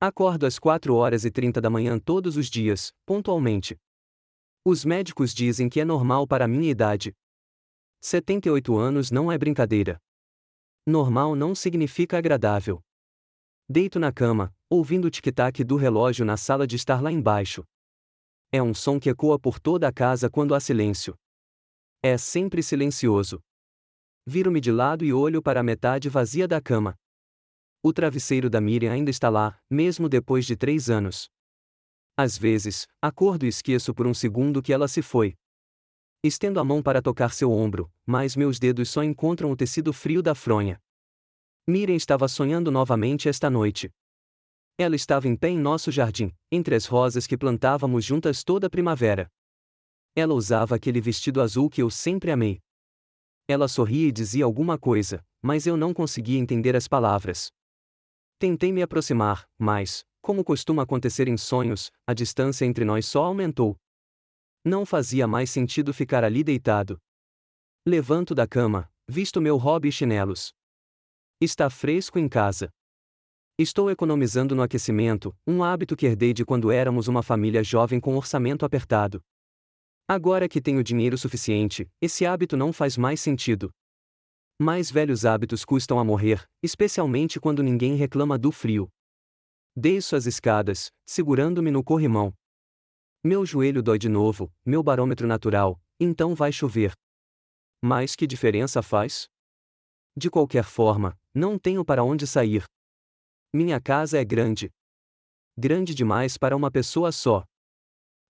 Acordo às 4h30 da manhã todos os dias, pontualmente. Os médicos dizem que é normal para a minha idade. 78 anos não é brincadeira. Normal não significa agradável. Deito na cama, ouvindo o tic-tac do relógio na sala de estar lá embaixo. É um som que ecoa por toda a casa quando há silêncio. É sempre silencioso. Viro-me de lado e olho para a metade vazia da cama. O travesseiro da Miriam ainda está lá, mesmo depois de 3 anos. Às vezes, acordo e esqueço por um segundo que ela se foi. Estendo a mão para tocar seu ombro, mas meus dedos só encontram o tecido frio da fronha. Miriam estava sonhando novamente esta noite. Ela estava em pé em nosso jardim, entre as rosas que plantávamos juntas toda a primavera. Ela usava aquele vestido azul que eu sempre amei. Ela sorria e dizia alguma coisa, mas eu não conseguia entender as palavras. Tentei me aproximar, mas, como costuma acontecer em sonhos, a distância entre nós só aumentou. Não fazia mais sentido ficar ali deitado. Levanto da cama, visto meu hobby e chinelos. Está fresco em casa. Estou economizando no aquecimento, um hábito que herdei de quando éramos uma família jovem com orçamento apertado. Agora que tenho dinheiro suficiente, esse hábito não faz mais sentido. Mais velhos hábitos custam a morrer, especialmente quando ninguém reclama do frio. Desço as escadas, segurando-me no corrimão. Meu joelho dói de novo, meu barômetro natural, então vai chover. Mas que diferença faz? De qualquer forma, não tenho para onde sair. Minha casa é grande. Grande demais para uma pessoa só.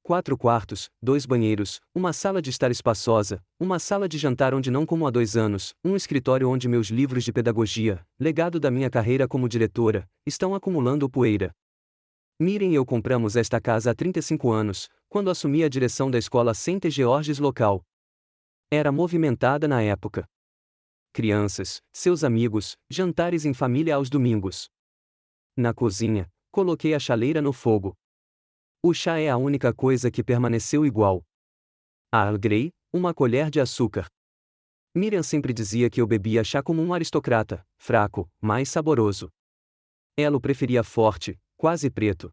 4 quartos, 2 banheiros, uma sala de estar espaçosa, uma sala de jantar onde não como há 2 anos, um escritório onde meus livros de pedagogia, legado da minha carreira como diretora, estão acumulando poeira. Miriam e eu compramos esta casa há 35 anos, quando assumi a direção da escola St. George's local. Era movimentada na época. Crianças, seus amigos, jantares em família aos domingos. Na cozinha, coloquei a chaleira no fogo. O chá é a única coisa que permaneceu igual. A Earl Grey, uma colher de açúcar. Miriam sempre dizia que eu bebia chá como um aristocrata, fraco, mas saboroso. Ela o preferia forte, quase preto.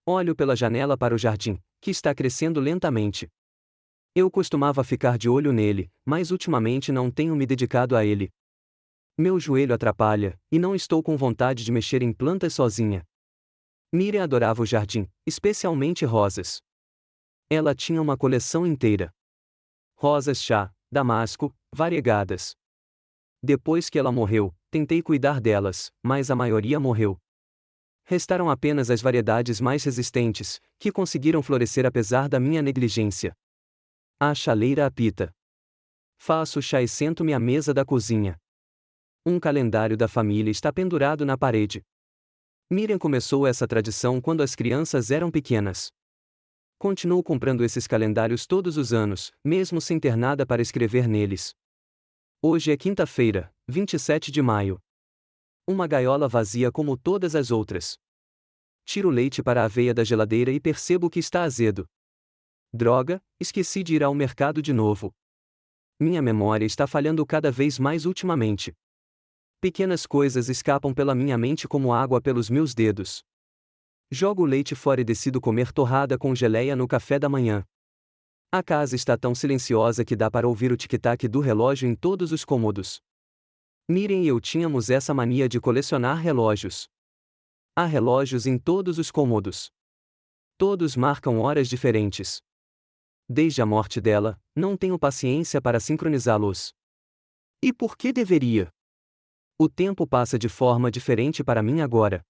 Olho pela janela para o jardim, que está crescendo lentamente. Eu costumava ficar de olho nele, mas ultimamente não tenho me dedicado a ele. Meu joelho atrapalha, e não estou com vontade de mexer em plantas sozinha. Miriam adorava o jardim, especialmente rosas. Ela tinha uma coleção inteira. Rosas chá, damasco, variegadas. Depois que ela morreu, tentei cuidar delas, mas a maioria morreu. Restaram apenas as variedades mais resistentes, que conseguiram florescer apesar da minha negligência. A chaleira apita. Faço chá e sento-me à mesa da cozinha. Um calendário da família está pendurado na parede. Miriam começou essa tradição quando as crianças eram pequenas. Continuo comprando esses calendários todos os anos, mesmo sem ter nada para escrever neles. Hoje é quinta-feira, 27 de maio. Uma gaiola vazia como todas as outras. Tiro o leite para a aveia da geladeira e percebo que está azedo. Droga, esqueci de ir ao mercado de novo. Minha memória está falhando cada vez mais ultimamente. Pequenas coisas escapam pela minha mente como água pelos meus dedos. Jogo o leite fora e decido comer torrada com geleia no café da manhã. A casa está tão silenciosa que dá para ouvir o tic-tac do relógio em todos os cômodos. Miriam e eu tínhamos essa mania de colecionar relógios. Há relógios em todos os cômodos. Todos marcam horas diferentes. Desde a morte dela, não tenho paciência para sincronizá-los. E por que deveria? O tempo passa de forma diferente para mim agora.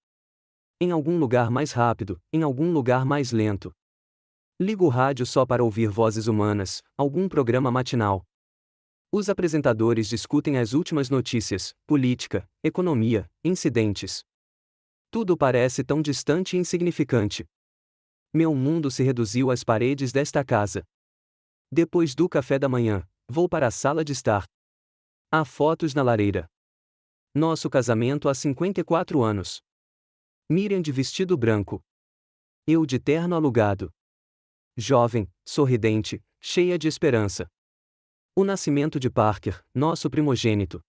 Em algum lugar mais rápido, em algum lugar mais lento. Ligo o rádio só para ouvir vozes humanas, algum programa matinal. Os apresentadores discutem as últimas notícias, política, economia, incidentes. Tudo parece tão distante e insignificante. Meu mundo se reduziu às paredes desta casa. Depois do café da manhã, vou para a sala de estar. Há fotos na lareira. Nosso casamento há 54 anos. Miriam de vestido branco. Eu de terno alugado. Jovem, sorridente, cheia de esperança. O nascimento de Parker, nosso primogênito.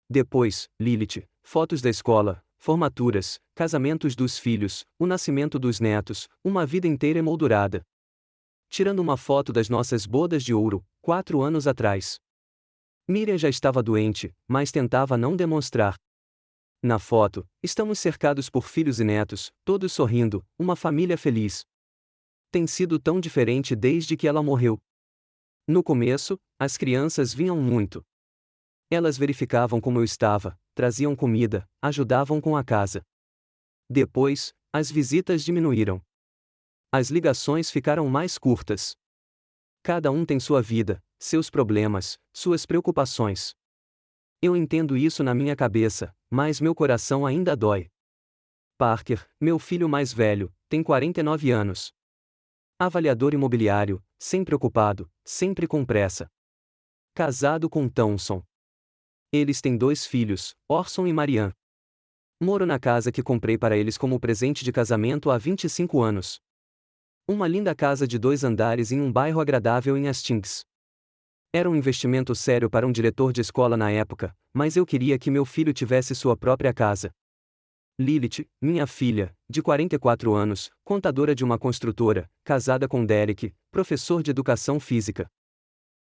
Depois, Lilith, fotos da escola, formaturas, casamentos dos filhos, o nascimento dos netos, uma vida inteira emoldurada. Tirando uma foto das nossas bodas de ouro, 4 anos atrás. Miriam já estava doente, mas tentava não demonstrar. Na foto, estamos cercados por filhos e netos, todos sorrindo, uma família feliz. Tem sido tão diferente desde que ela morreu. No começo, as crianças vinham muito. Elas verificavam como eu estava, traziam comida, ajudavam com a casa. Depois, as visitas diminuíram. As ligações ficaram mais curtas. Cada um tem sua vida, seus problemas, suas preocupações. Eu entendo isso na minha cabeça, mas meu coração ainda dói. Parker, meu filho mais velho, tem 49 anos. Avaliador imobiliário, sempre ocupado, sempre com pressa. Casado com Thompson. Eles têm 2 filhos, Orson e Marianne. Moro na casa que comprei para eles como presente de casamento há 25 anos. Uma linda casa de 2 andares em um bairro agradável em Hastings. Era um investimento sério para um diretor de escola na época, mas eu queria que meu filho tivesse sua própria casa. Lilith, minha filha, de 44 anos, contadora de uma construtora, casada com Derek, professor de educação física.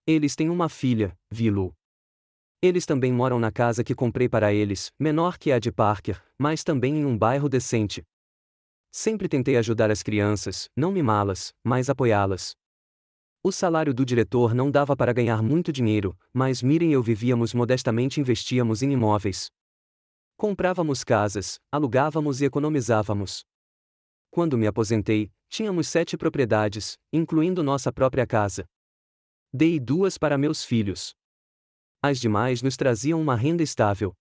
Eles têm uma filha, Willow. Eles também moram na casa que comprei para eles, menor que a de Parker, mas também em um bairro decente. Sempre tentei ajudar as crianças, não mimá-las, mas apoiá-las. O salário do diretor não dava para ganhar muito dinheiro, mas Miriam e eu vivíamos modestamente e investíamos em imóveis. Comprávamos casas, alugávamos e economizávamos. Quando me aposentei, tínhamos 7 propriedades, incluindo nossa própria casa. Dei 2 para meus filhos. As demais nos traziam uma renda estável.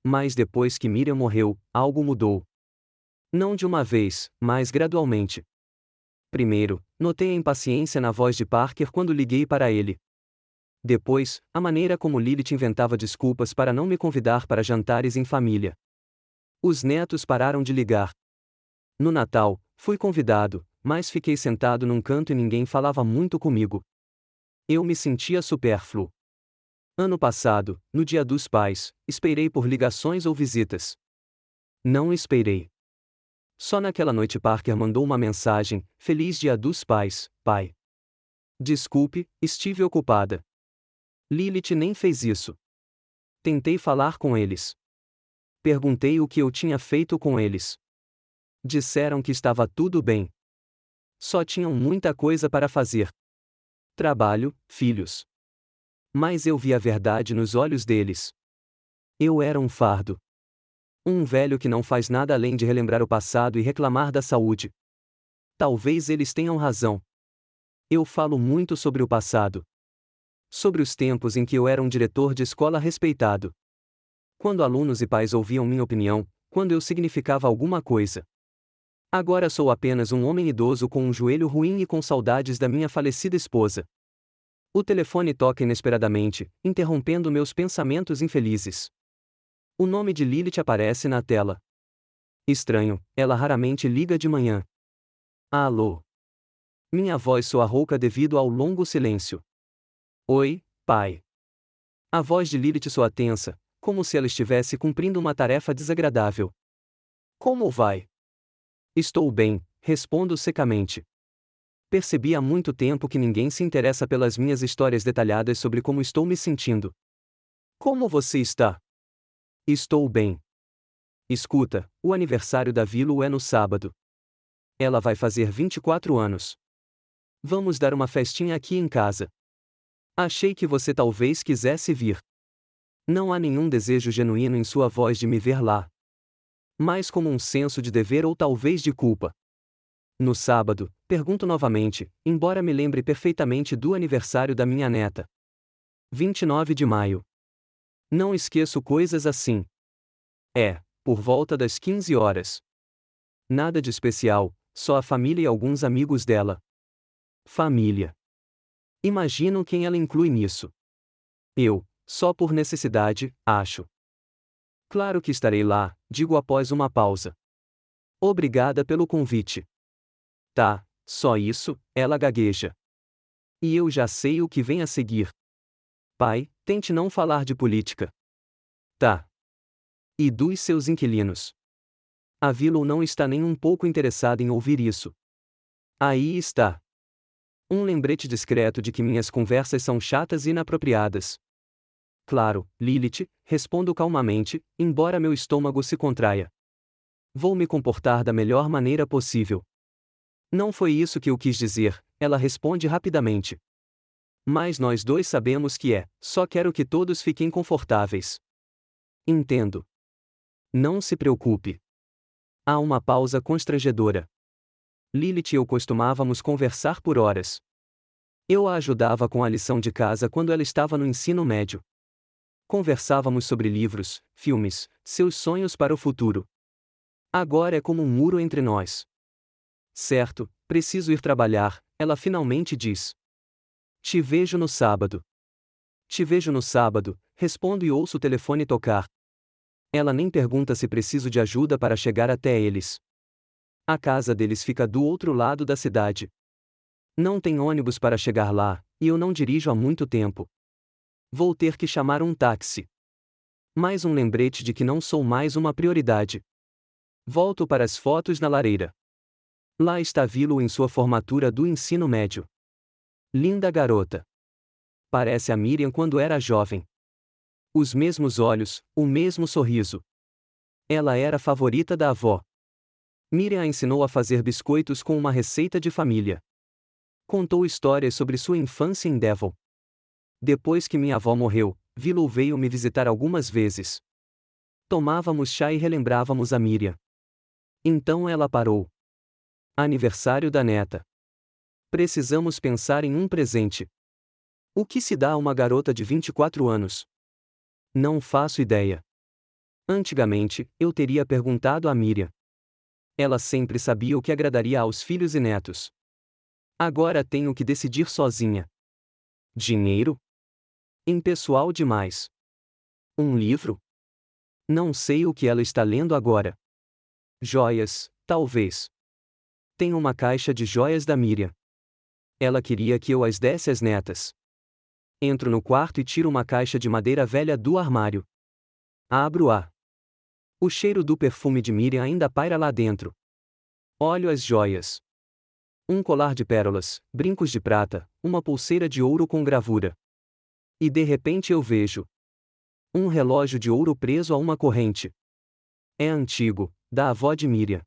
Mas depois que Miriam morreu, algo mudou. Não de uma vez, mas gradualmente. Primeiro, notei a impaciência na voz de Parker quando liguei para ele. Depois, a maneira como Lilith inventava desculpas para não me convidar para jantares em família. Os netos pararam de ligar. No Natal, fui convidado, mas fiquei sentado num canto e ninguém falava muito comigo. Eu me sentia supérfluo. Ano passado, no Dia dos Pais, esperei por ligações ou visitas. Não esperei. Só naquela noite Parker mandou uma mensagem: Feliz Dia dos Pais, pai. Desculpe, estive ocupada. Lilith nem fez isso. Tentei falar com eles. Perguntei o que eu tinha feito com eles. Disseram que estava tudo bem. Só tinham muita coisa para fazer. Trabalho, filhos. Mas eu vi a verdade nos olhos deles. Eu era um fardo. Um velho que não faz nada além de relembrar o passado e reclamar da saúde. Talvez eles tenham razão. Eu falo muito sobre o passado. Sobre os tempos em que eu era um diretor de escola respeitado. Quando alunos e pais ouviam minha opinião, quando eu significava alguma coisa. Agora sou apenas um homem idoso com um joelho ruim e com saudades da minha falecida esposa. O telefone toca inesperadamente, interrompendo meus pensamentos infelizes. O nome de Lilith aparece na tela. Estranho, ela raramente liga de manhã. Alô. Minha voz soa rouca devido ao longo silêncio. Oi, pai. A voz de Lilith soa tensa, como se ela estivesse cumprindo uma tarefa desagradável. Como vai? Estou bem, respondo secamente. Percebi há muito tempo que ninguém se interessa pelas minhas histórias detalhadas sobre como estou me sentindo. Como você está? Estou bem. Escuta, o aniversário da Willow é no sábado. Ela vai fazer 24 anos. Vamos dar uma festinha aqui em casa. Achei que você talvez quisesse vir. Não há nenhum desejo genuíno em sua voz de me ver lá. Mais como um senso de dever ou talvez de culpa. No sábado, pergunto novamente, embora me lembre perfeitamente do aniversário da minha neta. 29 de maio. Não esqueço coisas assim. É, por volta das 15 horas. Nada de especial, só a família e alguns amigos dela. Família. Imagino quem ela inclui nisso. Eu, só por necessidade, acho. Claro que estarei lá, digo após uma pausa. Obrigada pelo convite. Tá, só isso, ela gagueja. E eu já sei o que vem a seguir. Pai, tente não falar de política. Tá. E dos seus inquilinos. A Willow não está nem um pouco interessada em ouvir isso. Aí está. Um lembrete discreto de que minhas conversas são chatas e inapropriadas. Claro, Lilith, respondo calmamente, embora meu estômago se contraia. Vou me comportar da melhor maneira possível. Não foi isso que eu quis dizer, ela responde rapidamente. Mas nós dois sabemos que é, só quero que todos fiquem confortáveis. Entendo. Não se preocupe. Há uma pausa constrangedora. Lilith e eu costumávamos conversar por horas. Eu a ajudava com a lição de casa quando ela estava no ensino médio. Conversávamos sobre livros, filmes, seus sonhos para o futuro. Agora é como um muro entre nós. Certo, preciso ir trabalhar, ela finalmente diz. Te vejo no sábado. Te vejo no sábado, respondo e ouço o telefone tocar. Ela nem pergunta se preciso de ajuda para chegar até eles. A casa deles fica do outro lado da cidade. Não tem ônibus para chegar lá, e eu não dirijo há muito tempo. Vou ter que chamar um táxi. Mais um lembrete de que não sou mais uma prioridade. Volto para as fotos na lareira. Lá está Willow em sua formatura do ensino médio. Linda garota. Parece a Miriam quando era jovem. Os mesmos olhos, o mesmo sorriso. Ela era a favorita da avó. Miriam a ensinou a fazer biscoitos com uma receita de família. Contou histórias sobre sua infância em Devon. Depois que minha avó morreu, Willow veio me visitar algumas vezes. Tomávamos chá e relembrávamos a Miriam. Então ela parou. Aniversário da neta. Precisamos pensar em um presente. O que se dá a uma garota de 24 anos? Não faço ideia. Antigamente, eu teria perguntado a Miriam. Ela sempre sabia o que agradaria aos filhos e netos. Agora tenho que decidir sozinha. Dinheiro? Impessoal demais. Um livro? Não sei o que ela está lendo agora. Joias, talvez. Tem uma caixa de joias da Miriam. Ela queria que eu as desse às netas. Entro no quarto e tiro uma caixa de madeira velha do armário. Abro-a. O cheiro do perfume de Miriam ainda paira lá dentro. Olho as joias. Um colar de pérolas, brincos de prata, uma pulseira de ouro com gravura. E de repente eu vejo um relógio de ouro preso a uma corrente. É antigo, da avó de Miriam.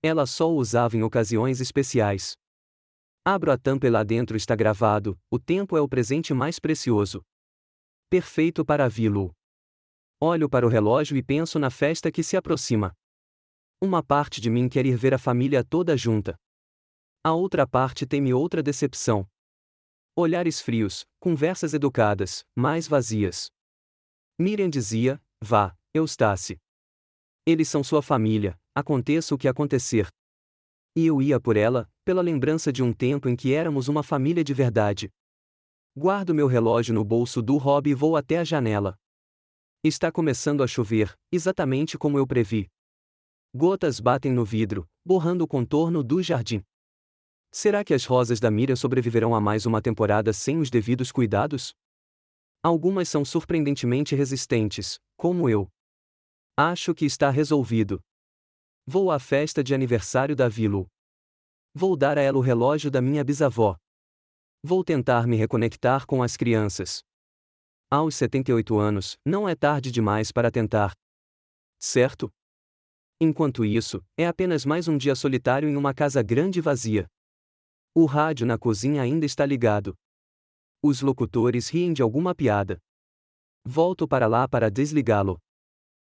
Ela só o usava em ocasiões especiais. Abro a tampa e lá dentro está gravado: o tempo é o presente mais precioso. Perfeito para Willow. Olho para o relógio e penso na festa que se aproxima. Uma parte de mim quer ir ver a família toda junta. A outra parte teme outra decepção. Olhares frios, conversas educadas, mas vazias. Miriam dizia: vá, Eustace. Eles são sua família, aconteça o que acontecer. E eu ia por ela, pela lembrança de um tempo em que éramos uma família de verdade. Guardo meu relógio no bolso do hobby e vou até a janela. Está começando a chover, exatamente como eu previ. Gotas batem no vidro, borrando o contorno do jardim. Será que as rosas da Miriam sobreviverão a mais uma temporada sem os devidos cuidados? Algumas são surpreendentemente resistentes, como eu. Acho que está resolvido. Vou à festa de aniversário da Willow. Vou dar a ela o relógio da minha bisavó. Vou tentar me reconectar com as crianças. Aos 78 anos, não é tarde demais para tentar. Certo? Enquanto isso, é apenas mais um dia solitário em uma casa grande e vazia. O rádio na cozinha ainda está ligado. Os locutores riem de alguma piada. Volto para lá para desligá-lo.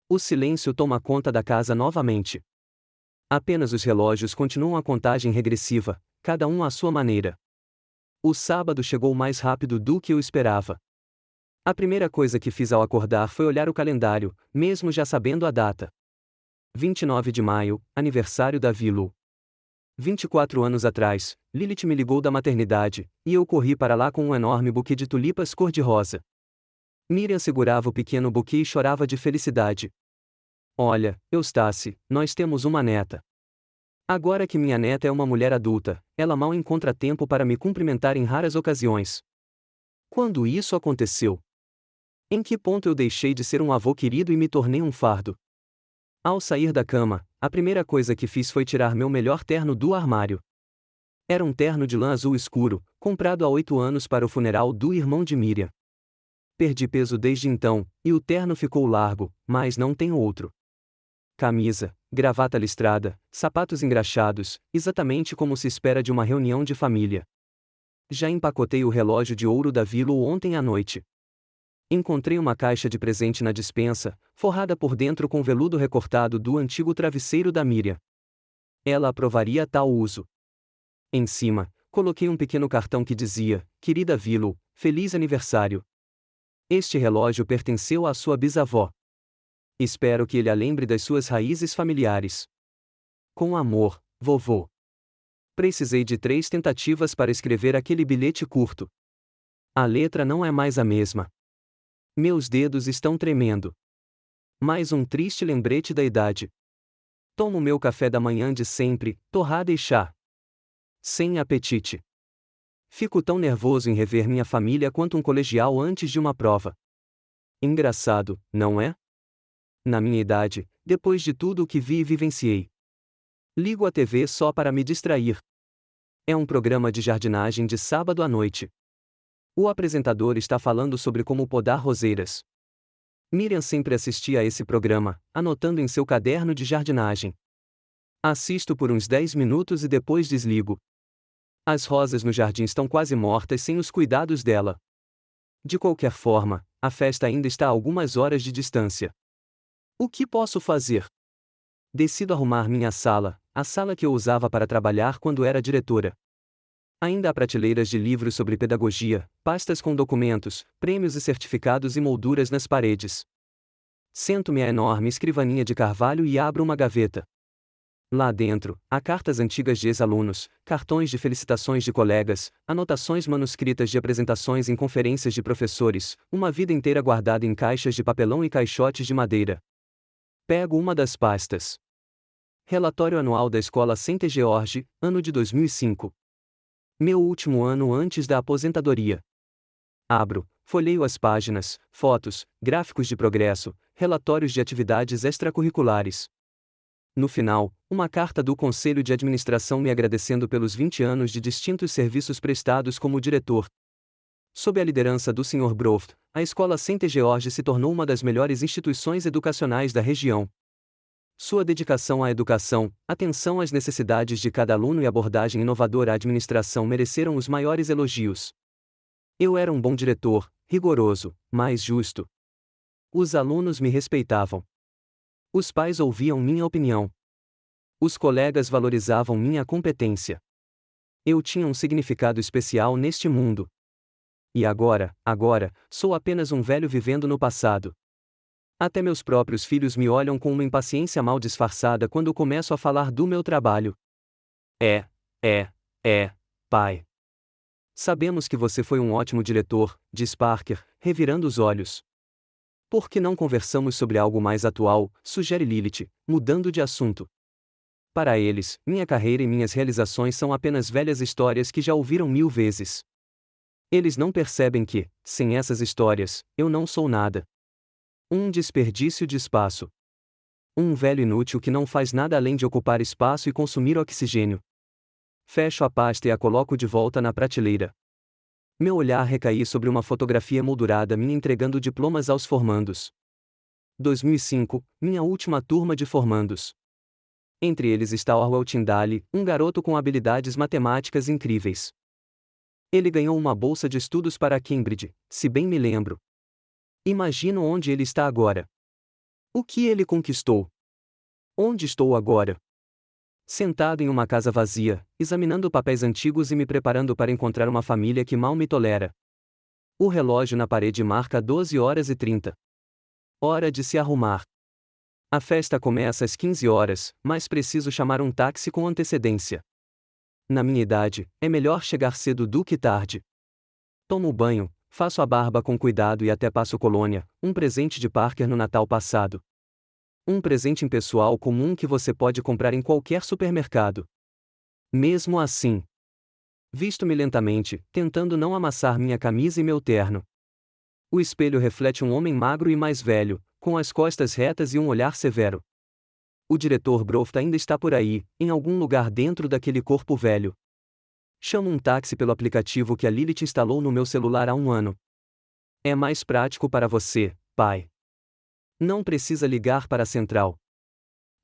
O silêncio toma conta da casa novamente. Apenas os relógios continuam a contagem regressiva, cada um à sua maneira. O sábado chegou mais rápido do que eu esperava. A primeira coisa que fiz ao acordar foi olhar o calendário, mesmo já sabendo a data. 29 de maio, aniversário da Willow. 24 anos atrás, Lilith me ligou da maternidade, e eu corri para lá com um enorme buquê de tulipas cor-de-rosa. Miriam segurava o pequeno buquê e chorava de felicidade. Olha, Eustace, nós temos uma neta. Agora que minha neta é uma mulher adulta, ela mal encontra tempo para me cumprimentar em raras ocasiões. Quando isso aconteceu? Em que ponto eu deixei de ser um avô querido e me tornei um fardo? Ao sair da cama, a primeira coisa que fiz foi tirar meu melhor terno do armário. Era um terno de lã azul escuro, comprado há 8 anos para o funeral do irmão de Miriam. Perdi peso desde então, e o terno ficou largo, mas não tenho outro. Camisa, gravata listrada, sapatos engraxados, exatamente como se espera de uma reunião de família. Já empacotei o relógio de ouro da Vilo ontem à noite. Encontrei uma caixa de presente na despensa, forrada por dentro com veludo recortado do antigo travesseiro da Miriam. Ela aprovaria tal uso. Em cima, coloquei um pequeno cartão que dizia: Querida Vilo, feliz aniversário. Este relógio pertenceu à sua bisavó. Espero que ele a lembre das suas raízes familiares. Com amor, vovô. Precisei de 3 tentativas para escrever aquele bilhete curto. A letra não é mais a mesma. Meus dedos estão tremendo. Mais um triste lembrete da idade. Tomo meu café da manhã de sempre, torrada e chá. Sem apetite. Fico tão nervoso em rever minha família quanto um colegial antes de uma prova. Engraçado, não é? Na minha idade, depois de tudo o que vi e vivenciei. Ligo a TV só para me distrair. É um programa de jardinagem de sábado à noite. O apresentador está falando sobre como podar roseiras. Miriam sempre assistia a esse programa, anotando em seu caderno de jardinagem. Assisto por uns 10 minutos e depois desligo. As rosas no jardim estão quase mortas sem os cuidados dela. De qualquer forma, a festa ainda está a algumas horas de distância. O que posso fazer? Decido arrumar minha sala, a sala que eu usava para trabalhar quando era diretora. Ainda há prateleiras de livros sobre pedagogia, pastas com documentos, prêmios e certificados e molduras nas paredes. Sento-me à enorme escrivaninha de carvalho e abro uma gaveta. Lá dentro, há cartas antigas de ex-alunos, cartões de felicitações de colegas, anotações manuscritas de apresentações em conferências de professores, uma vida inteira guardada em caixas de papelão e caixotes de madeira. Pego uma das pastas. Relatório anual da Escola St. George, ano de 2005. Meu último ano antes da aposentadoria. Abro, folheio as páginas, fotos, gráficos de progresso, relatórios de atividades extracurriculares. No final, uma carta do Conselho de Administração me agradecendo pelos 20 anos de distintos serviços prestados como diretor. Sob a liderança do Sr. Broft, a Escola St. George se tornou uma das melhores instituições educacionais da região. Sua dedicação à educação, atenção às necessidades de cada aluno e abordagem inovadora à administração mereceram os maiores elogios. Eu era um bom diretor, rigoroso, mas justo. Os alunos me respeitavam. Os pais ouviam minha opinião. Os colegas valorizavam minha competência. Eu tinha um significado especial neste mundo. E agora, sou apenas um velho vivendo no passado. Até meus próprios filhos me olham com uma impaciência mal disfarçada quando começo a falar do meu trabalho. Pai. Sabemos que você foi um ótimo diretor, diz Parker, revirando os olhos. Por que não conversamos sobre algo mais atual, sugere Lilith, mudando de assunto. Para eles, minha carreira e minhas realizações são apenas velhas histórias que já ouviram 1000 vezes. Eles não percebem que, sem essas histórias, eu não sou nada. Um desperdício de espaço. Um velho inútil que não faz nada além de ocupar espaço e consumir oxigênio. Fecho a pasta e a coloco de volta na prateleira. Meu olhar recai sobre uma fotografia moldurada minha entregando diplomas aos formandos. 2005, minha última turma de formandos. Entre eles está Orwell Tyndall, um garoto com habilidades matemáticas incríveis. Ele ganhou uma bolsa de estudos para Cambridge, se bem me lembro. Imagino onde ele está agora. O que ele conquistou? Onde estou agora? Sentado em uma casa vazia, examinando papéis antigos e me preparando para encontrar uma família que mal me tolera. O relógio na parede marca 12h30. Hora de se arrumar. A festa começa às 15 horas, mas preciso chamar um táxi com antecedência. Na minha idade, é melhor chegar cedo do que tarde. Tomo banho, faço a barba com cuidado e até passo colônia, um presente de Parker no Natal passado. Um presente impessoal comum que você pode comprar em qualquer supermercado. Mesmo assim, visto-me lentamente, tentando não amassar minha camisa e meu terno. O espelho reflete um homem magro e mais velho, com as costas retas e um olhar severo. O diretor Broft ainda está por aí, em algum lugar dentro daquele corpo velho. Chamo um táxi pelo aplicativo que a Lilith instalou no meu celular há um ano. É mais prático para você, pai. Não precisa ligar para a central.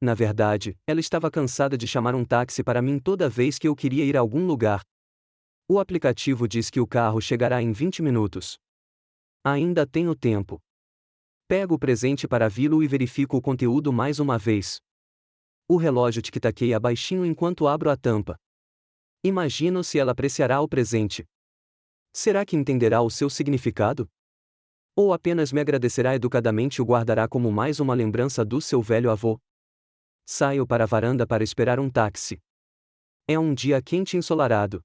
Na verdade, ela estava cansada de chamar um táxi para mim toda vez que eu queria ir a algum lugar. O aplicativo diz que o carro chegará em 20 minutos. Ainda tenho tempo. Pego o presente para vi-lo e verifico o conteúdo mais uma vez. O relógio tic-taqueia baixinho enquanto abro a tampa. Imagino se ela apreciará o presente. Será que entenderá o seu significado? Ou apenas me agradecerá educadamente e o guardará como mais uma lembrança do seu velho avô? Saio para a varanda para esperar um táxi. É um dia quente e ensolarado.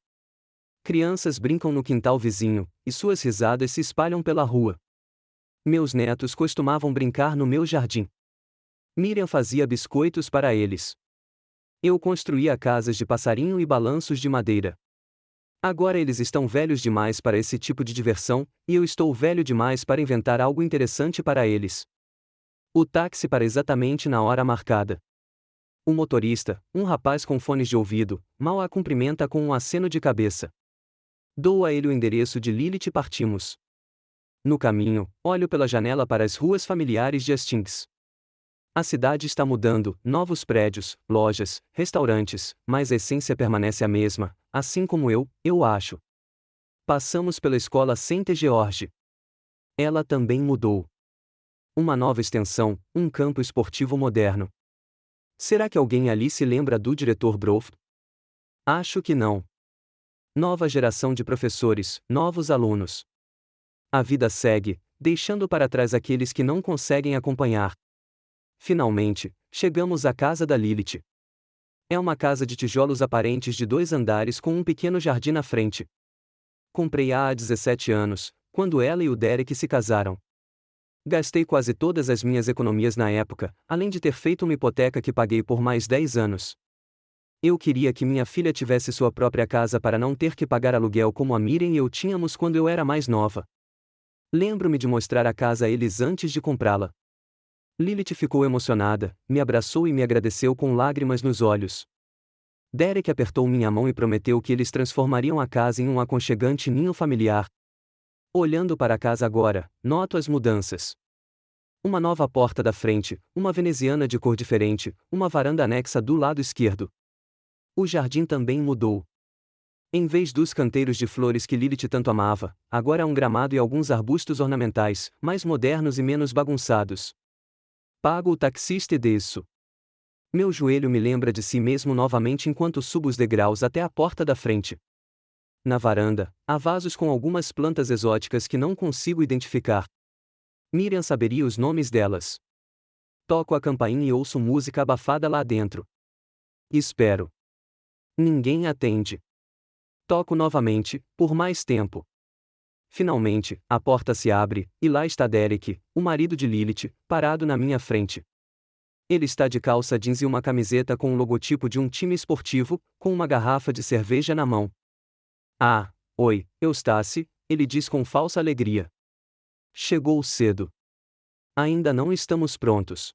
Crianças brincam no quintal vizinho, e suas risadas se espalham pela rua. Meus netos costumavam brincar no meu jardim. Miriam fazia biscoitos para eles. Eu construía casas de passarinho e balanços de madeira. Agora eles estão velhos demais para esse tipo de diversão, e eu estou velho demais para inventar algo interessante para eles. O táxi para exatamente na hora marcada. O motorista, um rapaz com fones de ouvido, mal a cumprimenta com um aceno de cabeça. Dou a ele o endereço de Lilith e partimos. No caminho, olho pela janela para as ruas familiares de Hastings. A cidade está mudando, novos prédios, lojas, restaurantes, mas a essência permanece a mesma, assim como eu acho. Passamos pela escola St. George. Ela também mudou. Uma nova extensão, um campo esportivo moderno. Será que alguém ali se lembra do diretor Broft? Acho que não. Nova geração de professores, novos alunos. A vida segue, deixando para trás aqueles que não conseguem acompanhar. Finalmente, chegamos à casa da Lilith. É uma casa de tijolos aparentes de 2 andares com um pequeno jardim na frente. Comprei-a há 17 anos, quando ela e o Derek se casaram. Gastei quase todas as minhas economias na época, além de ter feito uma hipoteca que paguei por mais 10 anos. Eu queria que minha filha tivesse sua própria casa para não ter que pagar aluguel como a Miriam e eu tínhamos quando eu era mais nova. Lembro-me de mostrar a casa a eles antes de comprá-la. Lilith ficou emocionada, me abraçou e me agradeceu com lágrimas nos olhos. Derek apertou minha mão e prometeu que eles transformariam a casa em um aconchegante ninho familiar. Olhando para a casa agora, noto as mudanças. Uma nova porta da frente, uma veneziana de cor diferente, uma varanda anexa do lado esquerdo. O jardim também mudou. Em vez dos canteiros de flores que Lilith tanto amava, agora há um gramado e alguns arbustos ornamentais, mais modernos e menos bagunçados. Pago o taxista e desço. Meu joelho me lembra de si mesmo novamente enquanto subo os degraus até a porta da frente. Na varanda, há vasos com algumas plantas exóticas que não consigo identificar. Miriam saberia os nomes delas. Toco a campainha e ouço música abafada lá dentro. Espero. Ninguém atende. Toco novamente, por mais tempo. Finalmente, a porta se abre, e lá está Derek, o marido de Lilith, parado na minha frente. Ele está de calça jeans e uma camiseta com o logotipo de um time esportivo, com uma garrafa de cerveja na mão. Ah, oi, Eustace, ele diz com falsa alegria. Chegou cedo. Ainda não estamos prontos.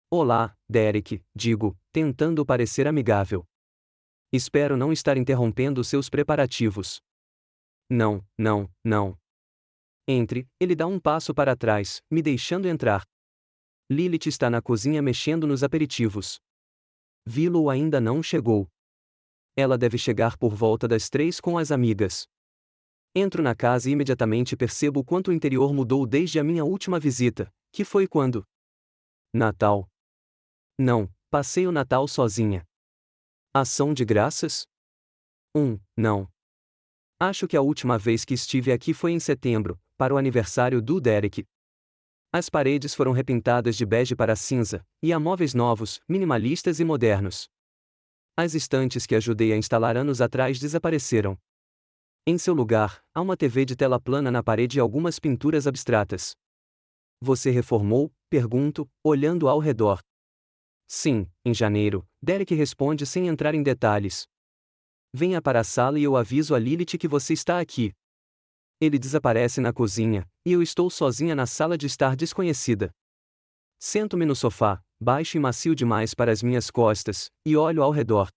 Olá, Derek, digo, tentando parecer amigável. Espero não estar interrompendo seus preparativos. Não, não, não. Entre, ele dá um passo para trás, me deixando entrar. Lilith está na cozinha mexendo nos aperitivos. Willow ainda não chegou. Ela deve chegar por volta das 3 com as amigas. Entro na casa e imediatamente percebo o quanto o interior mudou desde a minha última visita, que foi quando? Natal. Não, passei o Natal sozinha. Ação de graças? Não. Acho que a última vez que estive aqui foi em setembro, para o aniversário do Derek. As paredes foram repintadas de bege para cinza, e há móveis novos, minimalistas e modernos. As estantes que ajudei a instalar anos atrás desapareceram. Em seu lugar, há uma TV de tela plana na parede e algumas pinturas abstratas. Você reformou? Pergunto, olhando ao redor. Sim, em janeiro, Derek responde sem entrar em detalhes. Venha para a sala e eu aviso a Lilith que você está aqui. Ele desaparece na cozinha, e eu estou sozinha na sala de estar desconhecida. Sento-me no sofá, baixo e macio demais para as minhas costas, e olho ao redor.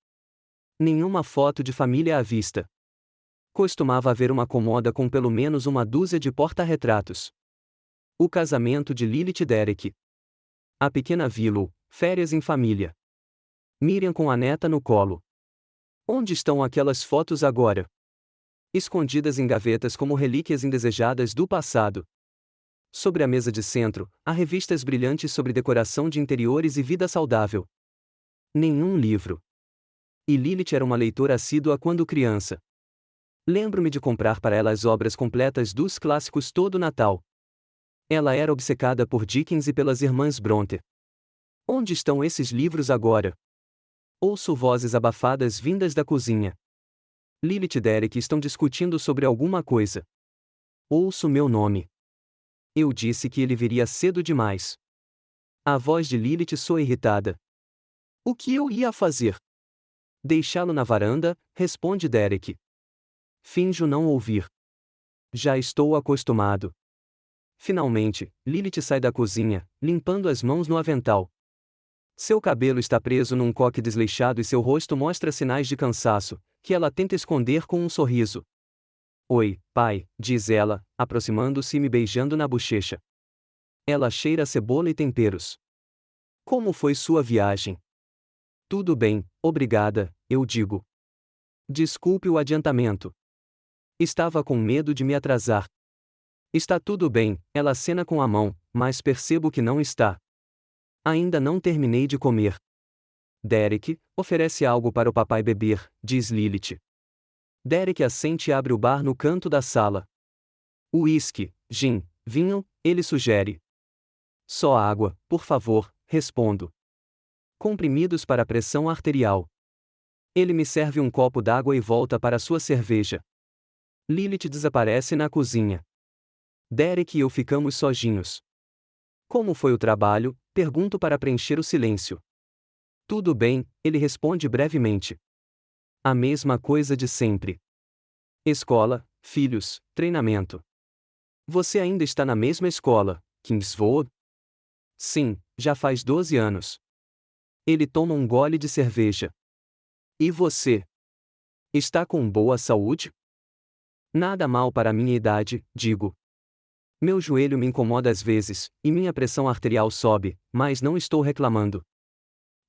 Nenhuma foto de família à vista. Costumava haver uma cômoda com pelo menos uma dúzia de porta-retratos. O casamento de Lilith e Derek. A pequena Willow, férias em família. Miriam com a neta no colo. Onde estão aquelas fotos agora? Escondidas em gavetas como relíquias indesejadas do passado. Sobre a mesa de centro, há revistas brilhantes sobre decoração de interiores e vida saudável. Nenhum livro. E Lilith era uma leitora assídua quando criança. Lembro-me de comprar para ela as obras completas dos clássicos todo Natal. Ela era obcecada por Dickens e pelas irmãs Bronte. Onde estão esses livros agora? Ouço vozes abafadas vindas da cozinha. Lilith e Derek estão discutindo sobre alguma coisa. Ouço meu nome. Eu disse que ele viria cedo demais. A voz de Lilith soa irritada. O que eu ia fazer? Deixá-lo na varanda, responde Derek. Finjo não ouvir. Já estou acostumado. Finalmente, Lilith sai da cozinha, limpando as mãos no avental. Seu cabelo está preso num coque desleixado e seu rosto mostra sinais de cansaço, que ela tenta esconder com um sorriso. Oi, pai, diz ela, aproximando-se e me beijando na bochecha. Ela cheira a cebola e temperos. Como foi sua viagem? Tudo bem, obrigada, eu digo. Desculpe o adiantamento. Estava com medo de me atrasar. Está tudo bem, ela acena com a mão, mas percebo que não está. Ainda não terminei de comer. Derek, oferece algo para o papai beber, diz Lilith. Derek assente e abre o bar no canto da sala. Uísque, gin, vinho, ele sugere. Só água, por favor, respondo. Comprimidos para a pressão arterial. Ele me serve um copo d'água e volta para sua cerveja. Lilith desaparece na cozinha. Derek e eu ficamos sozinhos. Como foi o trabalho? Pergunto para preencher o silêncio. Tudo bem, ele responde brevemente. A mesma coisa de sempre. Escola, filhos, treinamento. Você ainda está na mesma escola, Kingswood? Sim, já faz 12 anos. Ele toma um gole de cerveja. E você? Está com boa saúde? Nada mal para a minha idade, digo. Meu joelho me incomoda às vezes, e minha pressão arterial sobe, mas não estou reclamando.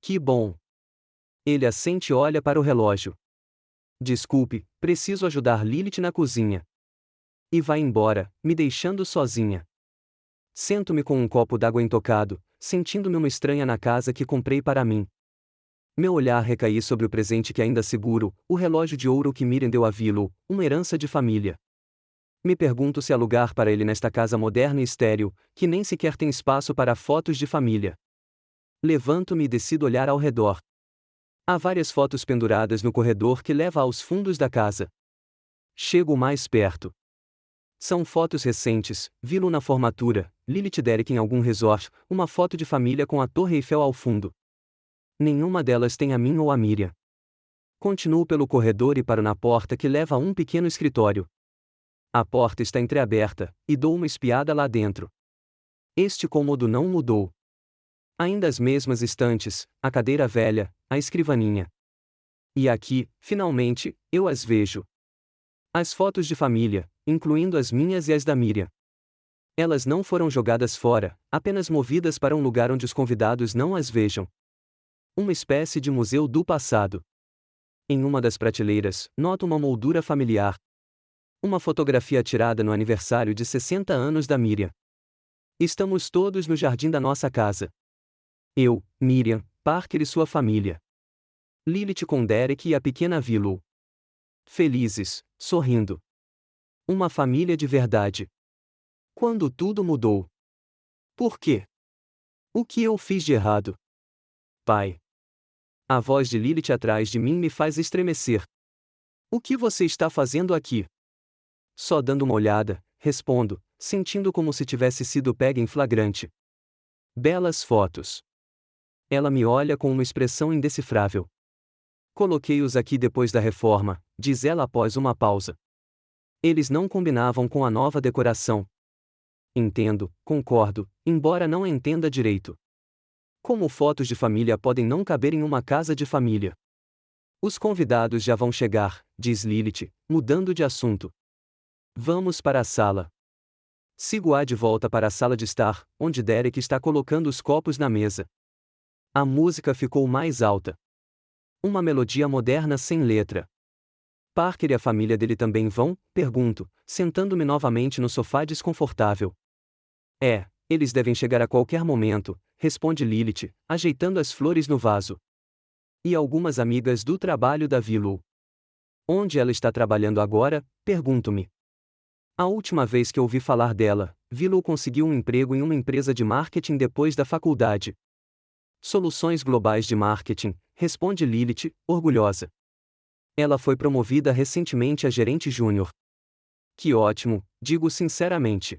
Que bom! Ele assente e olha para o relógio. Desculpe, preciso ajudar Lilith na cozinha. E vai embora, me deixando sozinha. Sento-me com um copo d'água intocado, sentindo-me uma estranha na casa que comprei para mim. Meu olhar recai sobre o presente que ainda seguro, o relógio de ouro que Miriam deu a Willow, uma herança de família. Me pergunto se há lugar para ele nesta casa moderna e estéril, que nem sequer tem espaço para fotos de família. Levanto-me e decido olhar ao redor. Há várias fotos penduradas no corredor que leva aos fundos da casa. Chego mais perto. São fotos recentes, Willow na formatura, Lilith e Derek em algum resort, uma foto de família com a Torre Eiffel ao fundo. Nenhuma delas tem a mim ou a Miriam. Continuo pelo corredor e paro na porta que leva a um pequeno escritório. A porta está entreaberta, e dou uma espiada lá dentro. Este cômodo não mudou. Ainda as mesmas estantes, a cadeira velha, a escrivaninha. E aqui, finalmente, eu as vejo. As fotos de família, incluindo as minhas e as da Miriam. Elas não foram jogadas fora, apenas movidas para um lugar onde os convidados não as vejam. Uma espécie de museu do passado. Em uma das prateleiras, noto uma moldura familiar. Uma fotografia tirada no aniversário de 60 anos da Miriam. Estamos todos no jardim da nossa casa. Eu, Miriam, Parker e sua família. Lilith com Derek e a pequena Willow. Felizes, sorrindo. Uma família de verdade. Quando tudo mudou. Por quê? O que eu fiz de errado? Pai. A voz de Lilith atrás de mim me faz estremecer. O que você está fazendo aqui? Só dando uma olhada, respondo, sentindo como se tivesse sido pega em flagrante. Belas fotos. Ela me olha com uma expressão indecifrável. Coloquei-os aqui depois da reforma, diz ela após uma pausa. Eles não combinavam com a nova decoração. Entendo, concordo, embora não entenda direito. Como fotos de família podem não caber em uma casa de família? Os convidados já vão chegar, diz Lilith, mudando de assunto. Vamos para a sala. Sigo-a de volta para a sala de estar, onde Derek está colocando os copos na mesa. A música ficou mais alta. Uma melodia moderna sem letra. Parker e a família dele também vão? Pergunto, sentando-me novamente no sofá desconfortável. Eles devem chegar a qualquer momento, responde Lilith, ajeitando as flores no vaso. E algumas amigas do trabalho da Willow. Onde ela está trabalhando agora? Pergunto-me. A última vez que ouvi falar dela, Willow conseguiu um emprego em uma empresa de marketing depois da faculdade. Soluções globais de marketing, responde Lilith, orgulhosa. Ela foi promovida recentemente a gerente júnior. Que ótimo, digo sinceramente.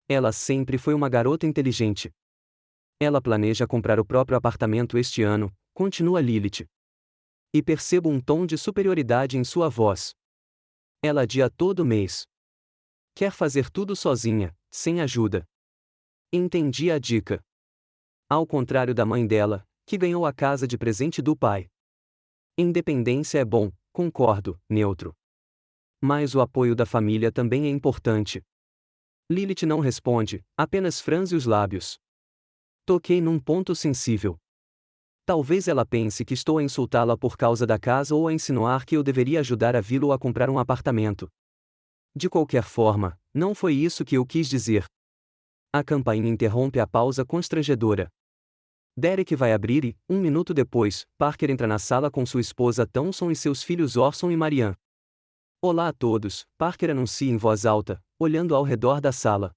Ela sempre foi uma garota inteligente. Ela planeja comprar o próprio apartamento este ano, continua Lilith. E percebo um tom de superioridade em sua voz. Ela adia todo mês. Quer fazer tudo sozinha, sem ajuda. Entendi a dica. Ao contrário da mãe dela, que ganhou a casa de presente do pai. Independência é bom, concordo, neutro. Mas o apoio da família também é importante. Lilith não responde, apenas franze os lábios. Toquei num ponto sensível. Talvez ela pense que estou a insultá-la por causa da casa ou a insinuar que eu deveria ajudar a Willow a comprar um apartamento. De qualquer forma, não foi isso que eu quis dizer. A campainha interrompe a pausa constrangedora. Derek vai abrir e, um minuto depois, Parker entra na sala com sua esposa Thompson e seus filhos Orson e Marianne. Olá a todos, Parker anuncia em voz alta, olhando ao redor da sala.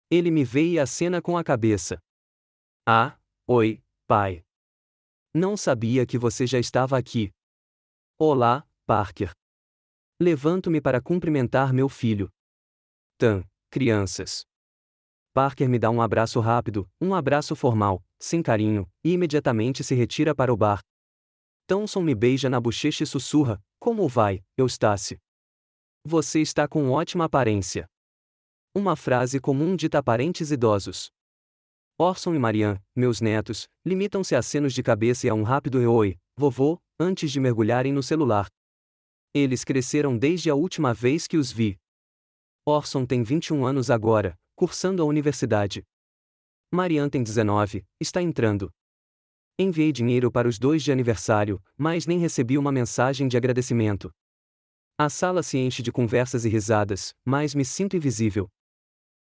Ele me vê e acena com a cabeça. Ah, oi, pai. Não sabia que você já estava aqui. Olá, Parker. Levanto-me para cumprimentar meu filho. Crianças. Parker me dá um abraço rápido, um abraço formal, sem carinho, e imediatamente se retira para o bar. Thompson me beija na bochecha e sussurra: Como vai, Eustace? Você está com ótima aparência. Uma frase comum dita a parentes idosos. Orson e Marianne, meus netos, limitam-se a acenos de cabeça e a um rápido oi, vovô, antes de mergulharem no celular. Eles cresceram desde a última vez que os vi. Orson tem 21 anos agora, cursando a universidade. Marianne tem 19, está entrando. Enviei dinheiro para os dois de aniversário, mas nem recebi uma mensagem de agradecimento. A sala se enche de conversas e risadas, mas me sinto invisível.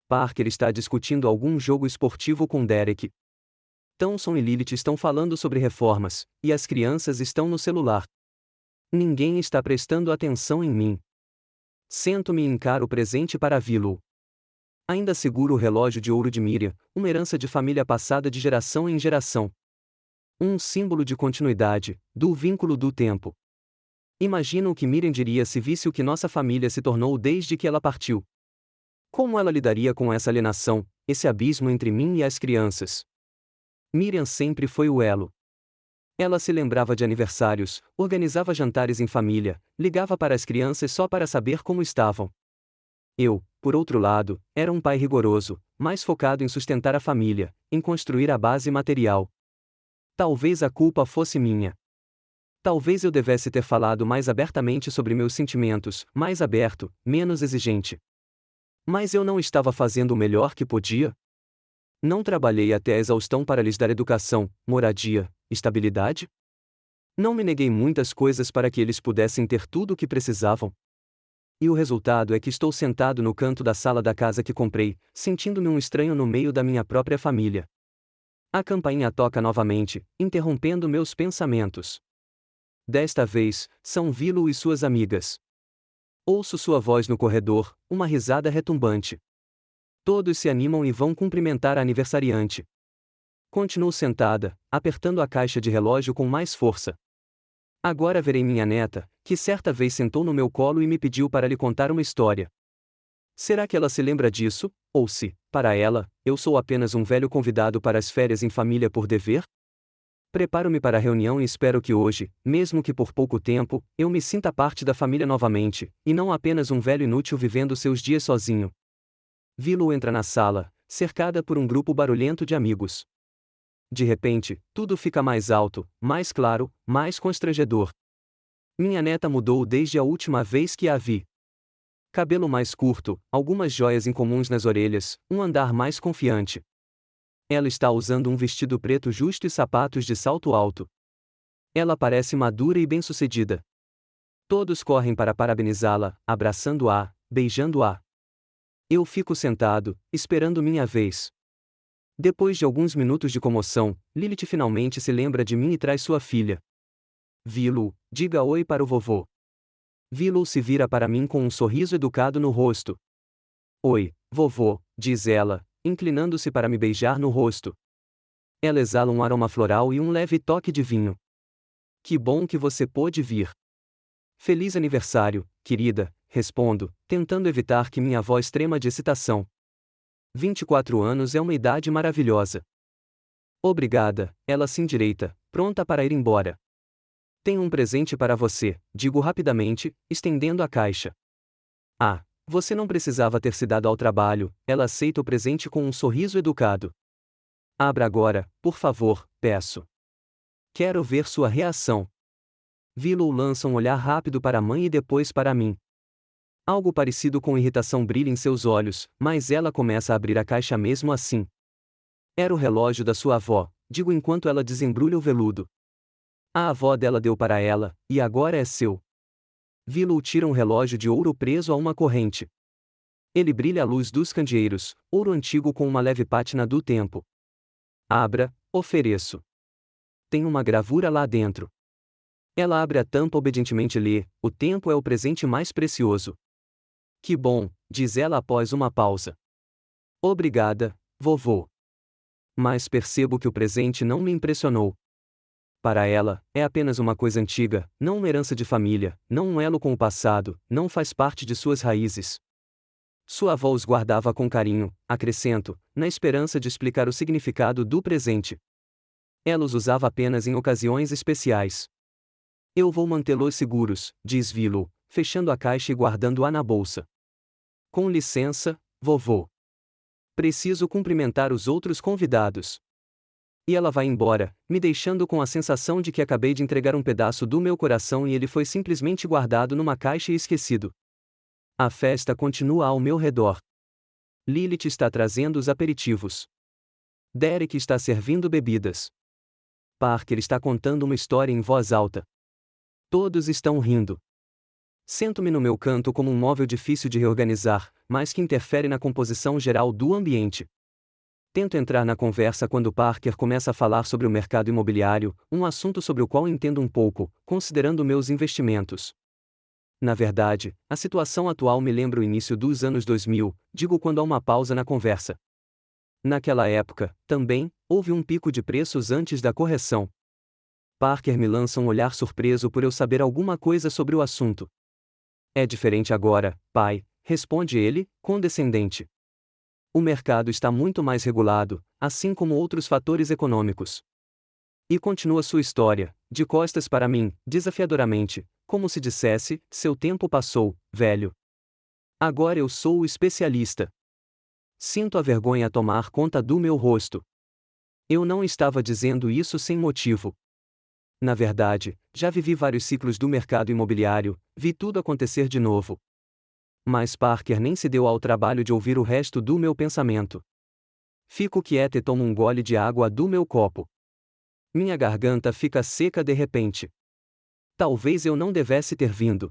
Parker está discutindo algum jogo esportivo com Derek. Thompson e Lilith estão falando sobre reformas, e as crianças estão no celular. Ninguém está prestando atenção em mim. Sento-me e encaro o presente para Willow. Ainda seguro o relógio de ouro de Miriam, uma herança de família passada de geração em geração. Um símbolo de continuidade, do vínculo do tempo. Imagino o que Miriam diria se visse o que nossa família se tornou desde que ela partiu. Como ela lidaria com essa alienação, esse abismo entre mim e as crianças? Miriam sempre foi o elo. Ela se lembrava de aniversários, organizava jantares em família, ligava para as crianças só para saber como estavam. Eu, por outro lado, era um pai rigoroso, mais focado em sustentar a família, em construir a base material. Talvez a culpa fosse minha. Talvez eu devesse ter falado mais abertamente sobre meus sentimentos, mais aberto, menos exigente. Mas eu não estava fazendo o melhor que podia? Não trabalhei até a exaustão para lhes dar educação, moradia, estabilidade? Não me neguei muitas coisas para que eles pudessem ter tudo o que precisavam? E o resultado é que estou sentado no canto da sala da casa que comprei, sentindo-me um estranho no meio da minha própria família. A campainha toca novamente, interrompendo meus pensamentos. Desta vez, são Willow e suas amigas. Ouço sua voz no corredor, uma risada retumbante. Todos se animam e vão cumprimentar a aniversariante. Continuo sentada, apertando a caixa de relógio com mais força. Agora verei minha neta, que certa vez sentou no meu colo e me pediu para lhe contar uma história. Será que ela se lembra disso, ou se, para ela, eu sou apenas um velho convidado para as férias em família por dever? Preparo-me para a reunião e espero que hoje, mesmo que por pouco tempo, eu me sinta parte da família novamente, e não apenas um velho inútil vivendo seus dias sozinho. Willow entra na sala, cercada por um grupo barulhento de amigos. De repente, tudo fica mais alto, mais claro, mais constrangedor. Minha neta mudou desde a última vez que a vi. Cabelo mais curto, algumas joias incomuns nas orelhas, um andar mais confiante. Ela está usando um vestido preto justo e sapatos de salto alto. Ela parece madura e bem-sucedida. Todos correm para parabenizá-la, abraçando-a, beijando-a. Eu fico sentado, esperando minha vez. Depois de alguns minutos de comoção, Lilith finalmente se lembra de mim e traz sua filha. Willow, diga oi para o vovô. Willow se vira para mim com um sorriso educado no rosto. Oi, vovô, diz ela, inclinando-se para me beijar no rosto. Ela exala um aroma floral e um leve toque de vinho. Que bom que você pôde vir. Feliz aniversário, querida, respondo, tentando evitar que minha voz trema de excitação. 24 anos é uma idade maravilhosa. Obrigada, ela se endireita, pronta para ir embora. Tenho um presente para você, digo rapidamente, estendendo a caixa. Ah, você não precisava ter se dado ao trabalho, ela aceita o presente com um sorriso educado. Abra agora, por favor, peço. Quero ver sua reação. Willow lança um olhar rápido para a mãe e depois para mim. Algo parecido com irritação brilha em seus olhos, mas ela começa a abrir a caixa mesmo assim. Era o relógio da sua avó, digo enquanto ela desembrulha o veludo. A avó dela deu para ela, e agora é seu. Willow tira um relógio de ouro preso a uma corrente. Ele brilha à luz dos candeeiros, ouro antigo com uma leve pátina do tempo. Abra, ofereço. Tem uma gravura lá dentro. Ela abre a tampa obedientemente e lê: o tempo é o presente mais precioso. Que bom, diz ela após uma pausa. Obrigada, vovô. Mas percebo que o presente não me impressionou. Para ela, é apenas uma coisa antiga, não uma herança de família, não um elo com o passado, não faz parte de suas raízes. Sua avó os guardava com carinho, acrescento, na esperança de explicar o significado do presente. Ela os usava apenas em ocasiões especiais. Eu vou mantê-los seguros, diz Willow, fechando a caixa e guardando-a na bolsa. Com licença, vovô. Preciso cumprimentar os outros convidados. E ela vai embora, me deixando com a sensação de que acabei de entregar um pedaço do meu coração e ele foi simplesmente guardado numa caixa e esquecido. A festa continua ao meu redor. Lilith está trazendo os aperitivos. Derek está servindo bebidas. Parker está contando uma história em voz alta. Todos estão rindo. Sento-me no meu canto como um móvel difícil de reorganizar, mas que interfere na composição geral do ambiente. Tento entrar na conversa quando Parker começa a falar sobre o mercado imobiliário, um assunto sobre o qual entendo um pouco, considerando meus investimentos. Na verdade, a situação atual me lembra o início dos anos 2000, digo quando há uma pausa na conversa. Naquela época, também, houve um pico de preços antes da correção. Parker me lança um olhar surpreso por eu saber alguma coisa sobre o assunto. É diferente agora, pai, responde ele, condescendente. O mercado está muito mais regulado, assim como outros fatores econômicos. E continua sua história, de costas para mim, desafiadoramente, como se dissesse: seu tempo passou, velho. Agora eu sou o especialista. Sinto a vergonha tomar conta do meu rosto. Eu não estava dizendo isso sem motivo. Na verdade, já vivi vários ciclos do mercado imobiliário, vi tudo acontecer de novo. Mas Parker nem se deu ao trabalho de ouvir o resto do meu pensamento. Fico quieta e tomo um gole de água do meu copo. Minha garganta fica seca de repente. Talvez eu não devesse ter vindo.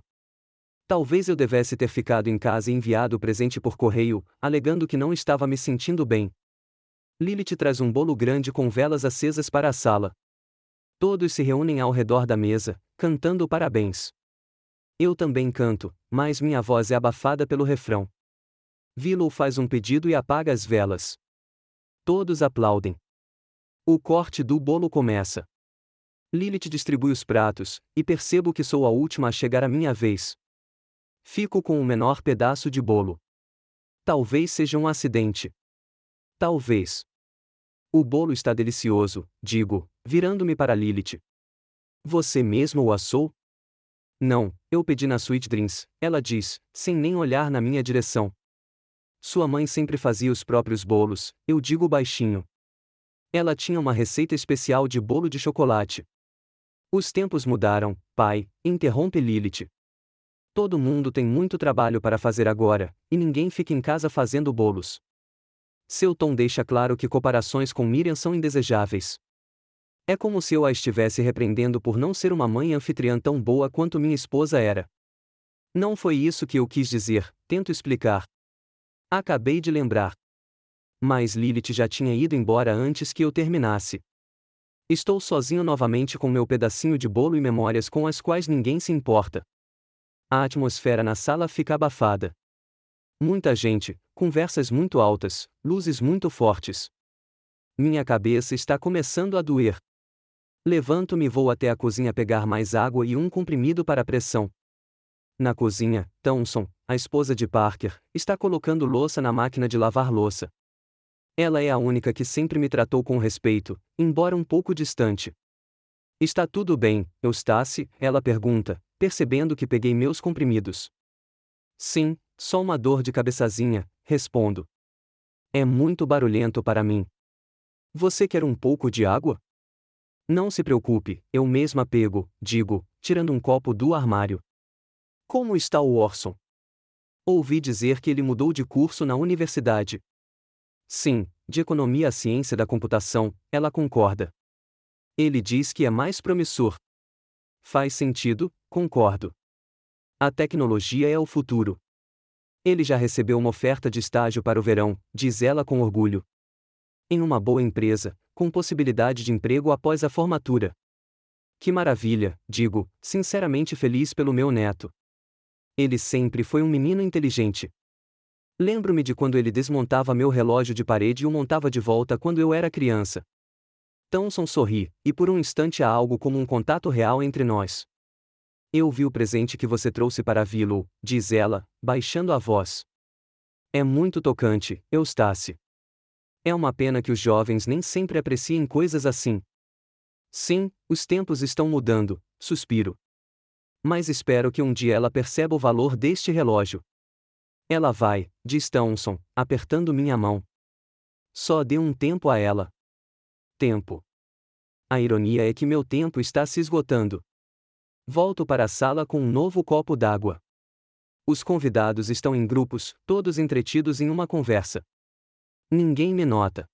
Talvez eu devesse ter ficado em casa e enviado o presente por correio, alegando que não estava me sentindo bem. Lilith traz um bolo grande com velas acesas para a sala. Todos se reúnem ao redor da mesa, cantando parabéns. Eu também canto, mas minha voz é abafada pelo refrão. Willow faz um pedido e apaga as velas. Todos aplaudem. O corte do bolo começa. Lilith distribui os pratos, e percebo que sou a última a chegar à minha vez. Fico com o menor pedaço de bolo. Talvez seja um acidente. Talvez. O bolo está delicioso, digo, virando-me para Lilith. Você mesmo o assou? Não, eu pedi na Sweet Dreams, ela diz, sem nem olhar na minha direção. Sua mãe sempre fazia os próprios bolos, eu digo baixinho. Ela tinha uma receita especial de bolo de chocolate. Os tempos mudaram, pai, interrompe Lilith. Todo mundo tem muito trabalho para fazer agora, e ninguém fica em casa fazendo bolos. Seu tom deixa claro que comparações com Miriam são indesejáveis. É como se eu a estivesse repreendendo por não ser uma mãe anfitriã tão boa quanto minha esposa era. Não foi isso que eu quis dizer, tento explicar. Acabei de lembrar. Mas Lilith já tinha ido embora antes que eu terminasse. Estou sozinho novamente com meu pedacinho de bolo e memórias com as quais ninguém se importa. A atmosfera na sala fica abafada. Muita gente, conversas muito altas, luzes muito fortes. Minha cabeça está começando a doer. Levanto-me e vou até a cozinha pegar mais água e um comprimido para a pressão. Na cozinha, Thompson, a esposa de Parker, está colocando louça na máquina de lavar louça. Ela é a única que sempre me tratou com respeito, embora um pouco distante. Está tudo bem, Eustace? Ela pergunta, percebendo que peguei meus comprimidos. Sim, só uma dor de cabeçazinha, respondo. É muito barulhento para mim. Você quer um pouco de água? Não se preocupe, eu mesma pego, digo, tirando um copo do armário. Como está o Orson? Ouvi dizer que ele mudou de curso na universidade. Sim, de economia à ciência da computação, ela concorda. Ele diz que é mais promissor. Faz sentido, concordo. A tecnologia é o futuro. Ele já recebeu uma oferta de estágio para o verão, diz ela com orgulho. Em uma boa empresa, com possibilidade de emprego após a formatura. Que maravilha, digo, sinceramente feliz pelo meu neto. Ele sempre foi um menino inteligente. Lembro-me de quando ele desmontava meu relógio de parede e o montava de volta quando eu era criança. Thompson sorri, e por um instante há algo como um contato real entre nós. Eu vi o presente que você trouxe para Willow, diz ela, baixando a voz. É muito tocante, Eustace. É uma pena que os jovens nem sempre apreciem coisas assim. Sim, os tempos estão mudando, suspiro. Mas espero que um dia ela perceba o valor deste relógio. Ela vai, diz Thompson, apertando minha mão. Só dê um tempo a ela. Tempo. A ironia é que meu tempo está se esgotando. Volto para a sala com um novo copo d'água. Os convidados estão em grupos, todos entretidos em uma conversa. Ninguém me nota.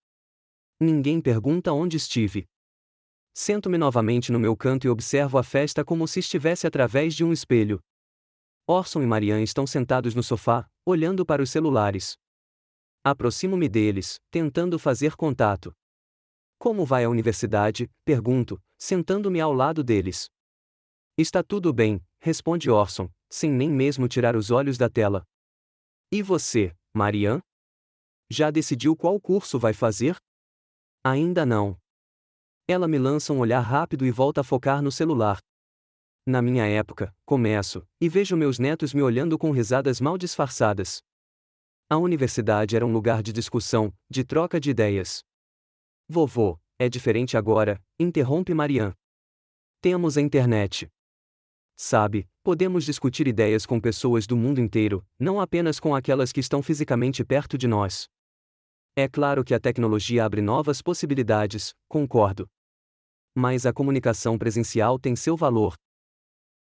Ninguém pergunta onde estive. Sento-me novamente no meu canto e observo a festa como se estivesse através de um espelho. Orson e Marianne estão sentados no sofá, olhando para os celulares. Aproximo-me deles, tentando fazer contato. Como vai a universidade? Pergunto, sentando-me ao lado deles. Está tudo bem, responde Orson, sem nem mesmo tirar os olhos da tela. E você, Marianne? Já decidiu qual curso vai fazer? Ainda não. Ela me lança um olhar rápido e volta a focar no celular. Na minha época, começo, e vejo meus netos me olhando com risadas mal disfarçadas. A universidade era um lugar de discussão, de troca de ideias. Vovô, é diferente agora, interrompe Marianne. Temos a internet. Sabe, podemos discutir ideias com pessoas do mundo inteiro, não apenas com aquelas que estão fisicamente perto de nós. É claro que a tecnologia abre novas possibilidades, concordo. Mas a comunicação presencial tem seu valor.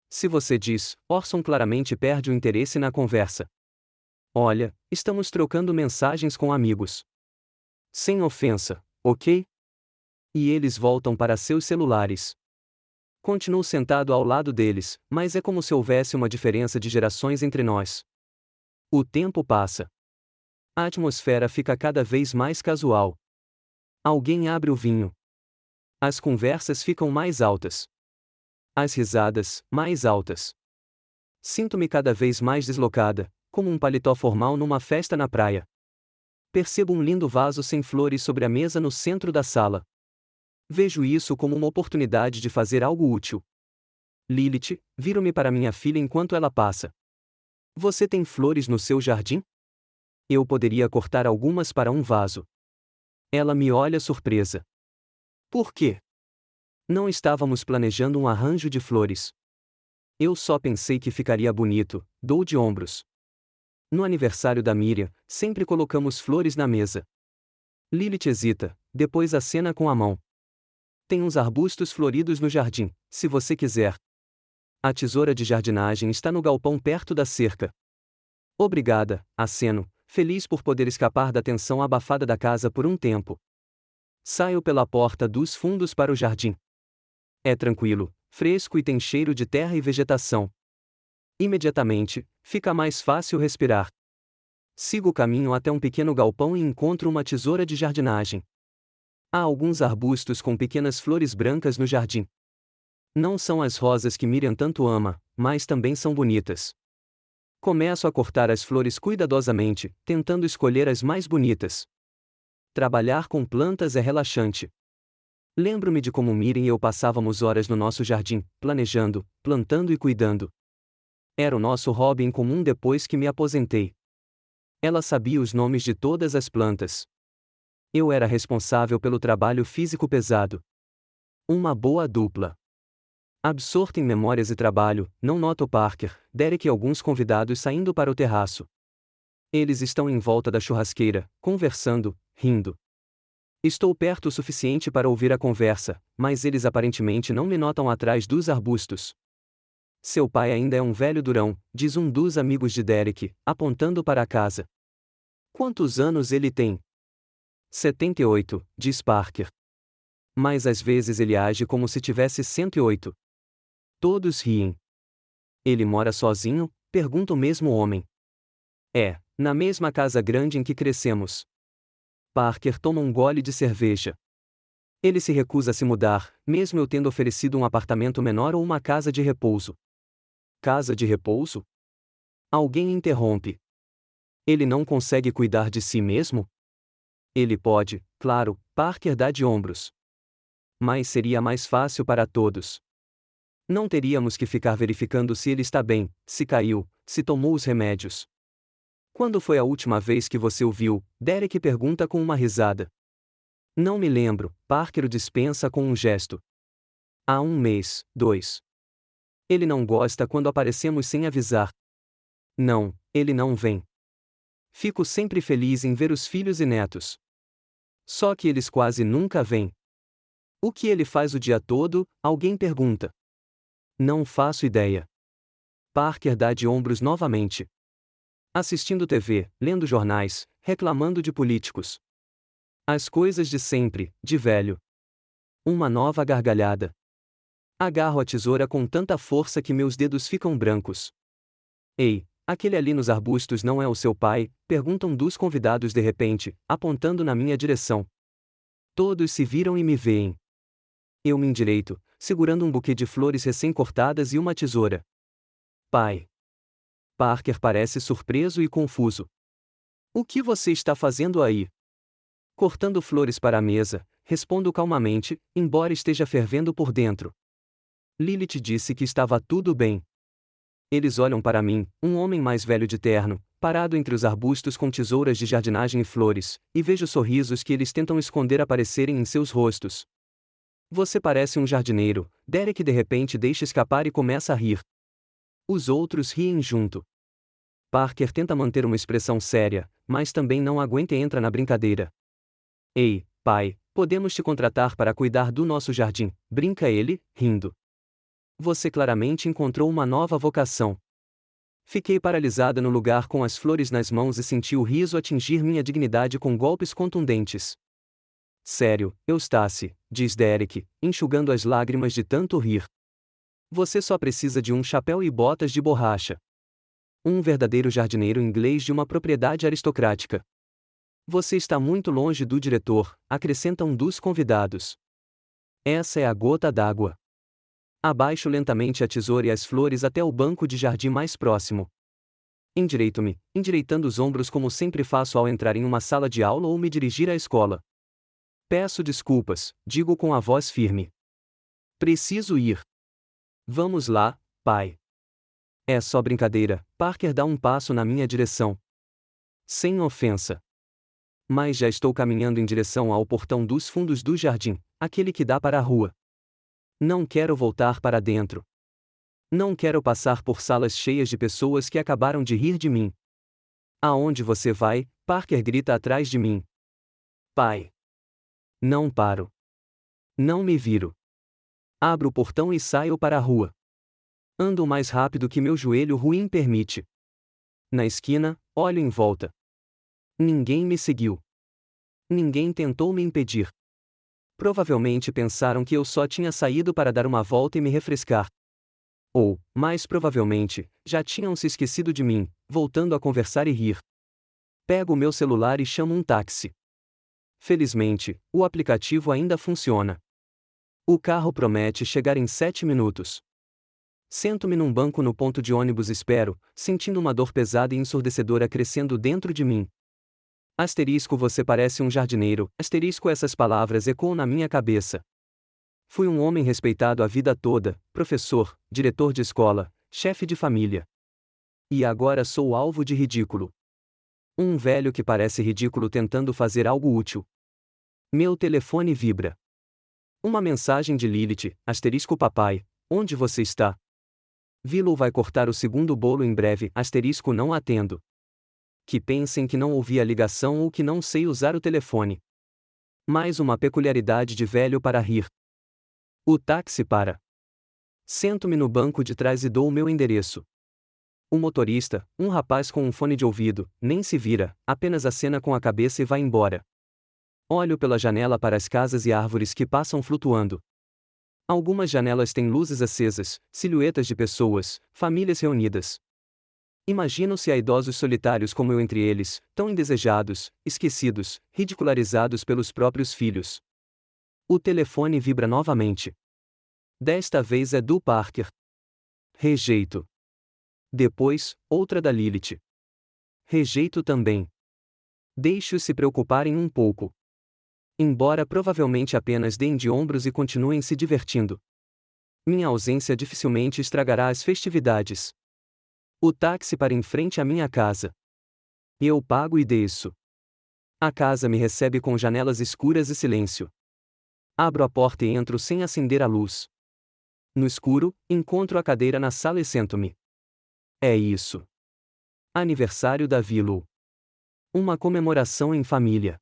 Se você diz, Orson claramente perde o interesse na conversa. Olha, estamos trocando mensagens com amigos. Sem ofensa, ok? E eles voltam para seus celulares. Continuo sentado ao lado deles, mas é como se houvesse uma diferença de gerações entre nós. O tempo passa. A atmosfera fica cada vez mais casual. Alguém abre o vinho. As conversas ficam mais altas. As risadas, mais altas. Sinto-me cada vez mais deslocada, como um paletó formal numa festa na praia. Percebo um lindo vaso sem flores sobre a mesa no centro da sala. Vejo isso como uma oportunidade de fazer algo útil. Lilith, viro-me para minha filha enquanto ela passa. Você tem flores no seu jardim? Eu poderia cortar algumas para um vaso. Ela me olha surpresa. Por quê? Não estávamos planejando um arranjo de flores. Eu só pensei que ficaria bonito, dou de ombros. No aniversário da Miriam, sempre colocamos flores na mesa. Lilith hesita, depois acena com a mão. Tem uns arbustos floridos no jardim, se você quiser. A tesoura de jardinagem está no galpão perto da cerca. Obrigada, aceno, feliz por poder escapar da tensão abafada da casa por um tempo. Saio pela porta dos fundos para o jardim. É tranquilo, fresco e tem cheiro de terra e vegetação. Imediatamente, fica mais fácil respirar. Sigo o caminho até um pequeno galpão e encontro uma tesoura de jardinagem. Há alguns arbustos com pequenas flores brancas no jardim. Não são as rosas que Miriam tanto ama, mas também são bonitas. Começo a cortar as flores cuidadosamente, tentando escolher as mais bonitas. Trabalhar com plantas é relaxante. Lembro-me de como Miriam e eu passávamos horas no nosso jardim, planejando, plantando e cuidando. Era o nosso hobby em comum depois que me aposentei. Ela sabia os nomes de todas as plantas. Eu era responsável pelo trabalho físico pesado. Uma boa dupla. Absorto em memórias e trabalho, não noto Parker, Derek e alguns convidados saindo para o terraço. Eles estão em volta da churrasqueira, conversando, rindo. Estou perto o suficiente para ouvir a conversa, mas eles aparentemente não me notam atrás dos arbustos. Seu pai ainda é um velho durão, diz um dos amigos de Derek, apontando para a casa. Quantos anos ele tem? 78, diz Parker. Mas às vezes ele age como se tivesse 108. Todos riem. Ele mora sozinho? Pergunta o mesmo homem. É, na mesma casa grande em que crescemos. Parker toma um gole de cerveja. Ele se recusa a se mudar, mesmo eu tendo oferecido um apartamento menor ou uma casa de repouso. Casa de repouso? Alguém interrompe. Ele não consegue cuidar de si mesmo? Ele pode, claro, Parker dá de ombros. Mas seria mais fácil para todos. Não teríamos que ficar verificando se ele está bem, se caiu, se tomou os remédios. Quando foi a última vez que você o viu? Derek pergunta com uma risada. Não me lembro, Parker o dispensa com um gesto. Há um mês, 2. Ele não gosta quando aparecemos sem avisar. Não, ele não vem. Fico sempre feliz em ver os filhos e netos. Só que eles quase nunca vêm. O que ele faz o dia todo? Alguém pergunta. Não faço ideia. Parker dá de ombros novamente. Assistindo TV, lendo jornais, reclamando de políticos. As coisas de sempre, de velho. Uma nova gargalhada. Agarro a tesoura com tanta força que meus dedos ficam brancos. Ei, aquele ali nos arbustos não é o seu pai? Perguntam dos convidados de repente, apontando na minha direção. Todos se viram e me veem. Eu me endireito, segurando um buquê de flores recém-cortadas e uma tesoura. Pai. Parker parece surpreso e confuso. O que você está fazendo aí? Cortando flores para a mesa, respondo calmamente, embora esteja fervendo por dentro. Lilith disse que estava tudo bem. Eles olham para mim, um homem mais velho de terno, parado entre os arbustos com tesouras de jardinagem e flores, e vejo sorrisos que eles tentam esconder aparecerem em seus rostos. Você parece um jardineiro, Derek de repente deixa escapar e começa a rir. Os outros riem junto. Parker tenta manter uma expressão séria, mas também não aguenta e entra na brincadeira. Ei, pai, podemos te contratar para cuidar do nosso jardim, brinca ele, rindo. Você claramente encontrou uma nova vocação. Fiquei paralisada no lugar com as flores nas mãos e senti o riso atingir minha dignidade com golpes contundentes. Sério, Eustace, diz Derek, enxugando as lágrimas de tanto rir. Você só precisa de um chapéu e botas de borracha. Um verdadeiro jardineiro inglês de uma propriedade aristocrática. Você está muito longe do diretor, acrescenta um dos convidados. Essa é a gota d'água. Abaixo lentamente a tesoura e as flores até o banco de jardim mais próximo. Endireito-me, endireitando os ombros como sempre faço ao entrar em uma sala de aula ou me dirigir à escola. Peço desculpas, digo com a voz firme. Preciso ir. Vamos lá, pai. É só brincadeira, Parker dá um passo na minha direção. Sem ofensa. Mas já estou caminhando em direção ao portão dos fundos do jardim, aquele que dá para a rua. Não quero voltar para dentro. Não quero passar por salas cheias de pessoas que acabaram de rir de mim. Aonde você vai? Parker grita atrás de mim. Pai. Não paro. Não me viro. Abro o portão e saio para a rua. Ando mais rápido que meu joelho ruim permite. Na esquina, olho em volta. Ninguém me seguiu. Ninguém tentou me impedir. Provavelmente pensaram que eu só tinha saído para dar uma volta e me refrescar. Ou, mais provavelmente, já tinham se esquecido de mim, voltando a conversar e rir. Pego o meu celular e chamo um táxi. Felizmente, o aplicativo ainda funciona. O carro promete chegar em 7 minutos. Sento-me num banco no ponto de ônibus e espero, sentindo uma dor pesada e ensurdecedora crescendo dentro de mim. Asterisco você parece um jardineiro, asterisco essas palavras ecoam na minha cabeça. Fui um homem respeitado a vida toda, professor, diretor de escola, chefe de família. E agora sou alvo de ridículo. Um velho que parece ridículo tentando fazer algo útil. Meu telefone vibra. Uma mensagem de Lilith, asterisco papai, onde você está? Willow vai cortar o segundo bolo em breve, asterisco não atendo. Que pensem que não ouvi a ligação ou que não sei usar o telefone. Mais uma peculiaridade de velho para rir. O táxi para. Sento-me no banco de trás e dou o meu endereço. O motorista, um rapaz com um fone de ouvido, nem se vira, apenas acena com a cabeça e vai embora. Olho pela janela para as casas e árvores que passam flutuando. Algumas janelas têm luzes acesas, silhuetas de pessoas, famílias reunidas. Imagino se há idosos solitários como eu entre eles, tão indesejados, esquecidos, ridicularizados pelos próprios filhos. O telefone vibra novamente. Desta vez é do Parker. Rejeito. Depois, outra da Lilith. Rejeito também. Deixe-os se preocuparem um pouco. Embora provavelmente apenas deem de ombros e continuem se divertindo. Minha ausência dificilmente estragará as festividades. O táxi para em frente à minha casa. Eu pago e desço. A casa me recebe com janelas escuras e silêncio. Abro a porta e entro sem acender a luz. No escuro, encontro a cadeira na sala e sento-me. É isso. Aniversário da Willow. Uma comemoração em família.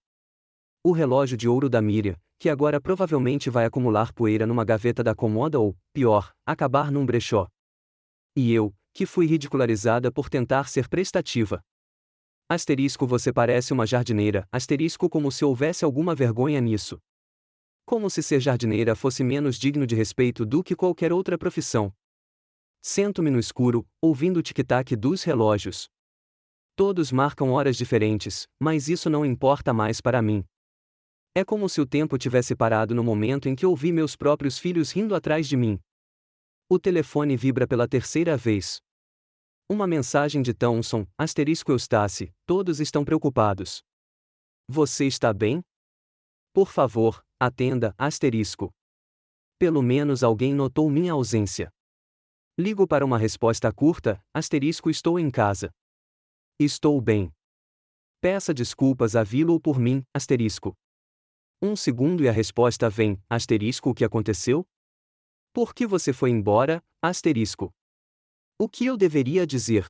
O relógio de ouro da Miriam, que agora provavelmente vai acumular poeira numa gaveta da comoda ou, pior, acabar num brechó. E eu, que fui ridicularizada por tentar ser prestativa. Asterisco você parece uma jardineira, asterisco como se houvesse alguma vergonha nisso. Como se ser jardineira fosse menos digno de respeito do que qualquer outra profissão. Sento-me no escuro, ouvindo o tic-tac dos relógios. Todos marcam horas diferentes, mas isso não importa mais para mim. É como se o tempo tivesse parado no momento em que ouvi meus próprios filhos rindo atrás de mim. O telefone vibra pela terceira vez. Uma mensagem de Thomson, asterisco Eustace, todos estão preocupados. Você está bem? Por favor, atenda, asterisco. Pelo menos alguém notou minha ausência. Ligo para uma resposta curta, asterisco estou em casa. Estou bem. Peça desculpas a Willow por mim, asterisco. Um segundo e a resposta vem, asterisco o que aconteceu? Por que você foi embora, asterisco? O que eu deveria dizer?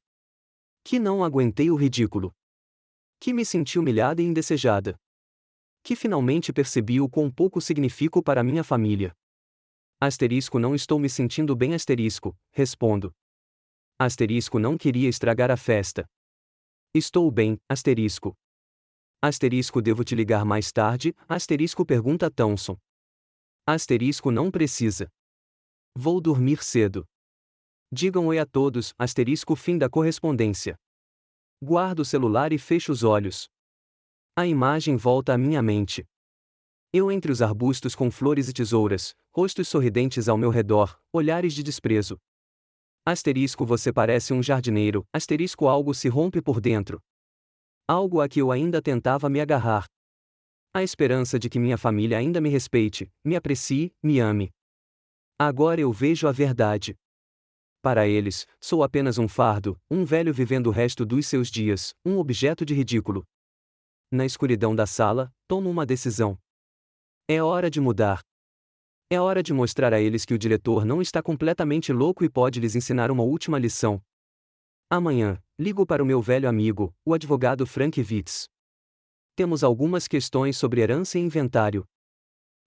Que não aguentei o ridículo. Que me senti humilhada e indesejada. Que finalmente percebi o quão pouco significo para minha família. Asterisco não estou me sentindo bem asterisco, respondo. Asterisco não queria estragar a festa. Estou bem, asterisco. Asterisco devo te ligar mais tarde, asterisco pergunta Thomson. Asterisco não precisa. Vou dormir cedo. Digam oi a todos, asterisco fim da correspondência. Guardo o celular e fecho os olhos. A imagem volta à minha mente. Eu entre os arbustos com flores e tesouras, rostos sorridentes ao meu redor, olhares de desprezo. Asterisco você parece um jardineiro, asterisco algo se rompe por dentro. Algo a que eu ainda tentava me agarrar. A esperança de que minha família ainda me respeite, me aprecie, me ame. Agora eu vejo a verdade. Para eles, sou apenas um fardo, um velho vivendo o resto dos seus dias, um objeto de ridículo. Na escuridão da sala, tomo uma decisão. É hora de mudar. É hora de mostrar a eles que o diretor não está completamente louco e pode lhes ensinar uma última lição. Amanhã, ligo para o meu velho amigo, o advogado Frank Witz. Temos algumas questões sobre herança e inventário.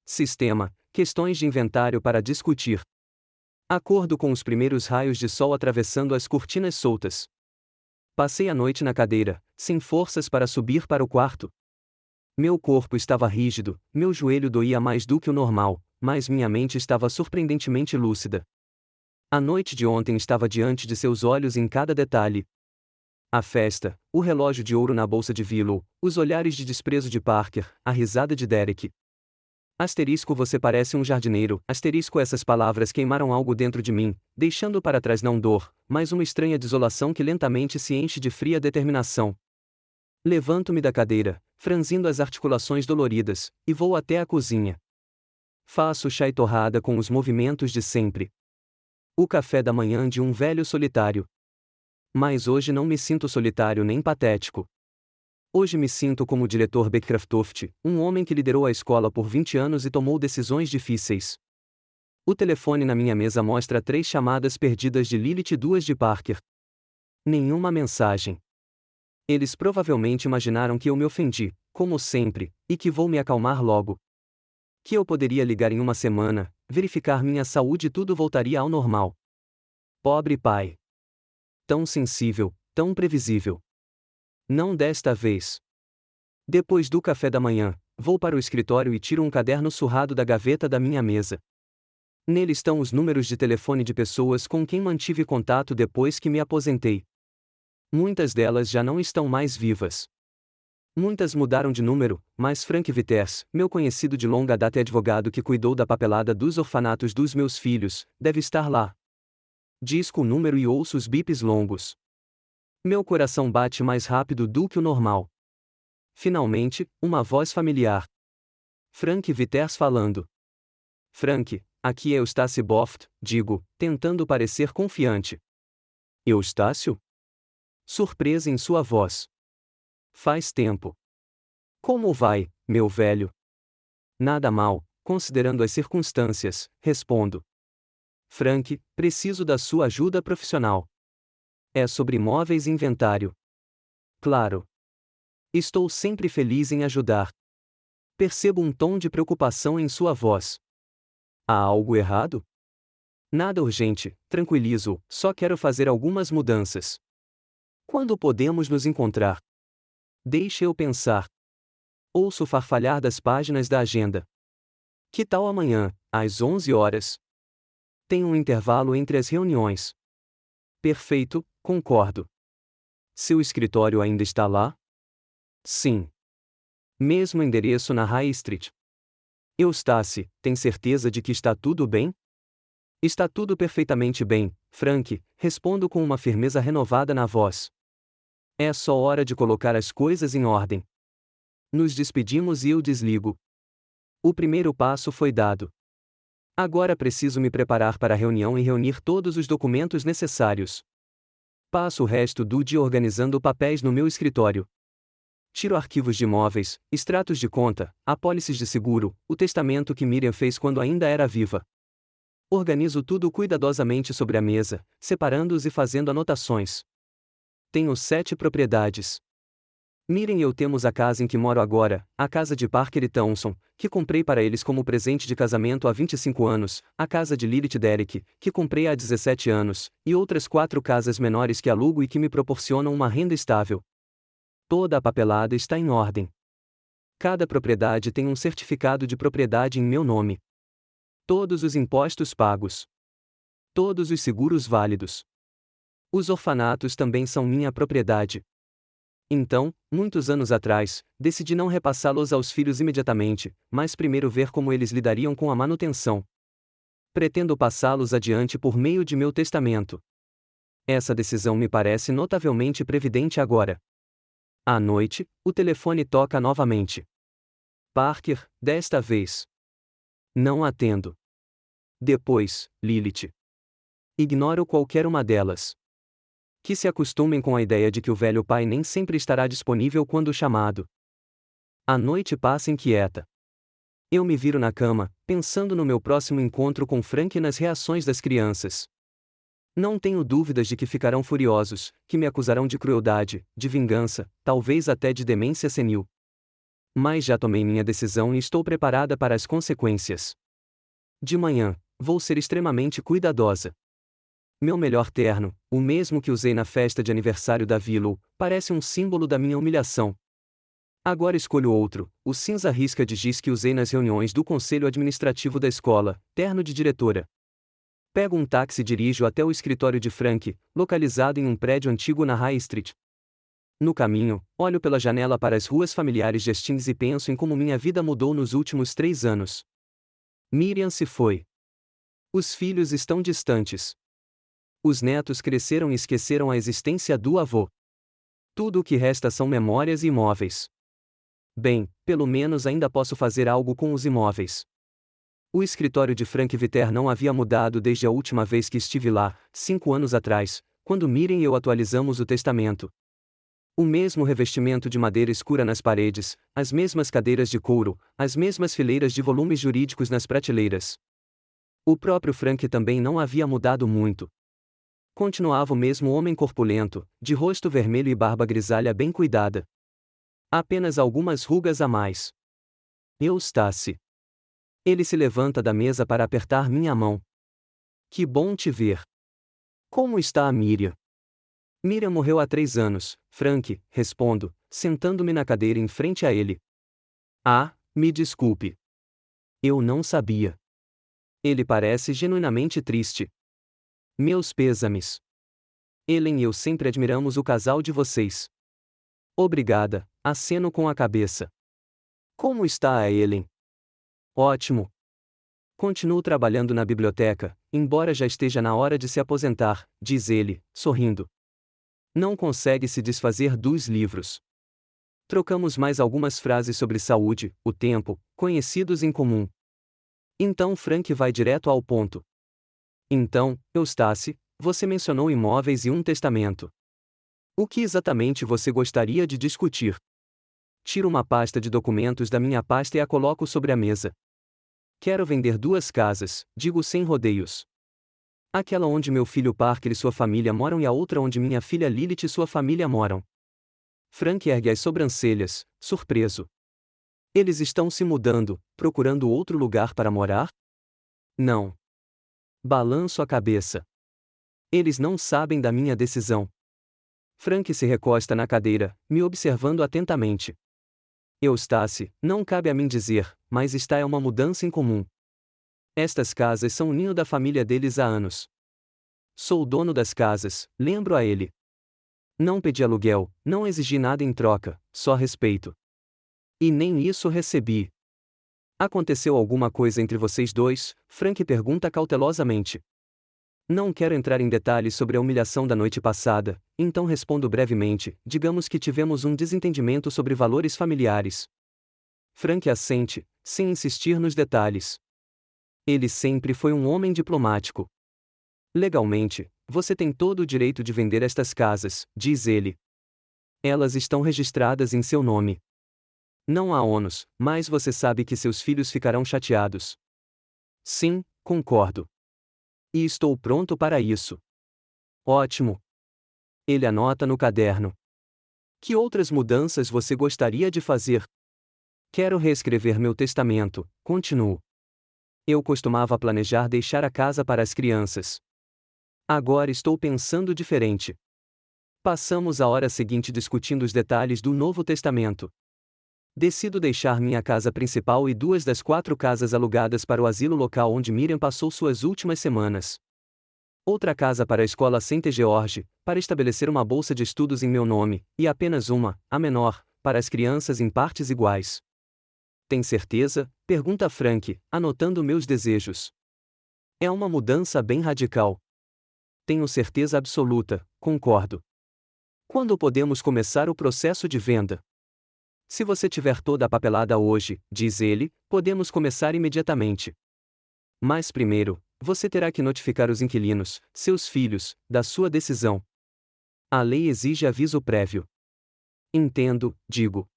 Sistema, questões de inventário para discutir. Acordo com os primeiros raios de sol atravessando as cortinas soltas. Passei a noite na cadeira, sem forças para subir para o quarto. Meu corpo estava rígido, meu joelho doía mais do que o normal, mas minha mente estava surpreendentemente lúcida. A noite de ontem estava diante de seus olhos em cada detalhe. A festa, o relógio de ouro na bolsa de Willow, os olhares de desprezo de Parker, a risada de Derek. Asterisco você parece um jardineiro, asterisco essas palavras queimaram algo dentro de mim, deixando para trás não dor, mas uma estranha desolação que lentamente se enche de fria determinação. Levanto-me da cadeira, franzindo as articulações doloridas, e vou até a cozinha. Faço chá e torrada com os movimentos de sempre. O café da manhã de um velho solitário. Mas hoje não me sinto solitário nem patético. Hoje me sinto como o diretor Beckcroft, um homem que liderou a escola por 20 anos e tomou decisões difíceis. O telefone na minha mesa mostra 3 chamadas perdidas de Lilith e 2 de Parker. Nenhuma mensagem. Eles provavelmente imaginaram que eu me ofendi, como sempre, e que vou me acalmar logo. Que eu poderia ligar em uma semana, verificar minha saúde e tudo voltaria ao normal. Pobre pai. Tão sensível, tão previsível. Não desta vez. Depois do café da manhã, vou para o escritório e tiro um caderno surrado da gaveta da minha mesa. Nele estão os números de telefone de pessoas com quem mantive contato depois que me aposentei. Muitas delas já não estão mais vivas. Muitas mudaram de número, mas Frank Witz, meu conhecido de longa data e advogado que cuidou da papelada dos orfanatos dos meus filhos, deve estar lá. Disco o número e ouço os bips longos. Meu coração bate mais rápido do que o normal. Finalmente, uma voz familiar. Frank Witz falando. Frank, aqui é Eustácio Boft, digo, tentando parecer confiante. Eustácio? Surpresa em sua voz. Faz tempo. Como vai, meu velho? Nada mal, considerando as circunstâncias, respondo. Frank, preciso da sua ajuda profissional. É sobre imóveis e inventário. Claro. Estou sempre feliz em ajudar. Percebo um tom de preocupação em sua voz. Há algo errado? Nada urgente, tranquilizo, só quero fazer algumas mudanças. Quando podemos nos encontrar? Deixe eu pensar. Ouço farfalhar das páginas da agenda. Que tal amanhã, às 11 horas? Tem um intervalo entre as reuniões. Perfeito, concordo. Seu escritório ainda está lá? Sim. Mesmo endereço na High Street. Eustácio, tem certeza de que está tudo bem? Está tudo perfeitamente bem, Frank, respondo com uma firmeza renovada na voz. É só hora de colocar as coisas em ordem. Nos despedimos e eu desligo. O primeiro passo foi dado. Agora preciso me preparar para a reunião e reunir todos os documentos necessários. Passo o resto do dia organizando papéis no meu escritório. Tiro arquivos de imóveis, extratos de conta, apólices de seguro, o testamento que Miriam fez quando ainda era viva. Organizo tudo cuidadosamente sobre a mesa, separando-os e fazendo anotações. Tenho 7 propriedades. Miriam e eu temos a casa em que moro agora, a casa de Parker e Townsend, que comprei para eles como presente de casamento há 25 anos, a casa de Lilith e Derek, que comprei há 17 anos, e outras 4 casas menores que alugo e que me proporcionam uma renda estável. Toda a papelada está em ordem. Cada propriedade tem um certificado de propriedade em meu nome. Todos os impostos pagos. Todos os seguros válidos. Os orfanatos também são minha propriedade. Então, muitos anos atrás, decidi não repassá-los aos filhos imediatamente, mas primeiro ver como eles lidariam com a manutenção. Pretendo passá-los adiante por meio de meu testamento. Essa decisão me parece notavelmente previdente agora. À noite, o telefone toca novamente. Parker, desta vez. Não atendo. Depois, Lilith. Ignoro qualquer uma delas. Que se acostumem com a ideia de que o velho pai nem sempre estará disponível quando chamado. A noite passa inquieta. Eu me viro na cama, pensando no meu próximo encontro com Frank e nas reações das crianças. Não tenho dúvidas de que ficarão furiosos, que me acusarão de crueldade, de vingança, talvez até de demência senil. Mas já tomei minha decisão e estou preparada para as consequências. De manhã, vou ser extremamente cuidadosa. Meu melhor terno, o mesmo que usei na festa de aniversário da Willow, parece um símbolo da minha humilhação. Agora escolho outro, o cinza risca de giz que usei nas reuniões do conselho administrativo da escola, terno de diretora. Pego um táxi e dirijo até o escritório de Frank, localizado em um prédio antigo na High Street. No caminho, olho pela janela para as ruas familiares de Hastings e penso em como minha vida mudou nos últimos 3 anos. Miriam se foi. Os filhos estão distantes. Os netos cresceram e esqueceram a existência do avô. Tudo o que resta são memórias e imóveis. Bem, pelo menos ainda posso fazer algo com os imóveis. O escritório de Frank Viter não havia mudado desde a última vez que estive lá, 5 anos atrás, quando Miriam e eu atualizamos o testamento. O mesmo revestimento de madeira escura nas paredes, as mesmas cadeiras de couro, as mesmas fileiras de volumes jurídicos nas prateleiras. O próprio Frank também não havia mudado muito. Continuava o mesmo homem corpulento, de rosto vermelho e barba grisalha bem cuidada. Apenas algumas rugas a mais. Eustace. Ele se levanta da mesa para apertar minha mão. Que bom te ver. Como está a Miriam? Miriam morreu há 3 anos, Frank, respondo, sentando-me na cadeira em frente a ele. Ah, me desculpe. Eu não sabia. Ele parece genuinamente triste. Meus pêsames. Ellen e eu sempre admiramos o casal de vocês. Obrigada, aceno com a cabeça. Como está a Ellen? Ótimo. Continuo trabalhando na biblioteca, embora já esteja na hora de se aposentar, diz ele, sorrindo. Não consegue se desfazer dos livros. Trocamos mais algumas frases sobre saúde, o tempo, conhecidos em comum. Então Frank vai direto ao ponto. Então, Eustace, você mencionou imóveis e um testamento. O que exatamente você gostaria de discutir? Tiro uma pasta de documentos da minha pasta e a coloco sobre a mesa. Quero vender 2 casas, digo sem rodeios. Aquela onde meu filho Parker e sua família moram e a outra onde minha filha Lilith e sua família moram. Frank ergue as sobrancelhas, surpreso. Eles estão se mudando, procurando outro lugar para morar? Não. Balanço a cabeça. Eles não sabem da minha decisão. Frank se recosta na cadeira, me observando atentamente. Eustace, não cabe a mim dizer, mas esta é uma mudança incomum. Estas casas são o ninho da família deles há anos. Sou o dono das casas, lembro a ele. Não pedi aluguel, não exigi nada em troca, só respeito. E nem isso recebi. Aconteceu alguma coisa entre vocês dois? Frank pergunta cautelosamente. Não quero entrar em detalhes sobre a humilhação da noite passada, então respondo brevemente, digamos que tivemos um desentendimento sobre valores familiares. Frank assente, sem insistir nos detalhes. Ele sempre foi um homem diplomático. Legalmente, você tem todo o direito de vender estas casas, diz ele. Elas estão registradas em seu nome. Não há ônus, mas você sabe que seus filhos ficarão chateados. Sim, concordo. E estou pronto para isso. Ótimo. Ele anota no caderno. Que outras mudanças você gostaria de fazer? Quero reescrever meu testamento, continuo. Eu costumava planejar deixar a casa para as crianças. Agora estou pensando diferente. Passamos a hora seguinte discutindo os detalhes do Novo Testamento. Decido deixar minha casa principal e 2 das 4 casas alugadas para o asilo local onde Miriam passou suas últimas semanas. Outra casa para a escola St. George, para estabelecer uma bolsa de estudos em meu nome, e apenas uma, a menor, para as crianças em partes iguais. Tem certeza? Pergunta Frank, anotando meus desejos. É uma mudança bem radical. Tenho certeza absoluta, concordo. Quando podemos começar o processo de venda? Se você tiver toda a papelada hoje, diz ele, podemos começar imediatamente. Mas primeiro, você terá que notificar os inquilinos, seus filhos, da sua decisão. A lei exige aviso prévio. Entendo, digo.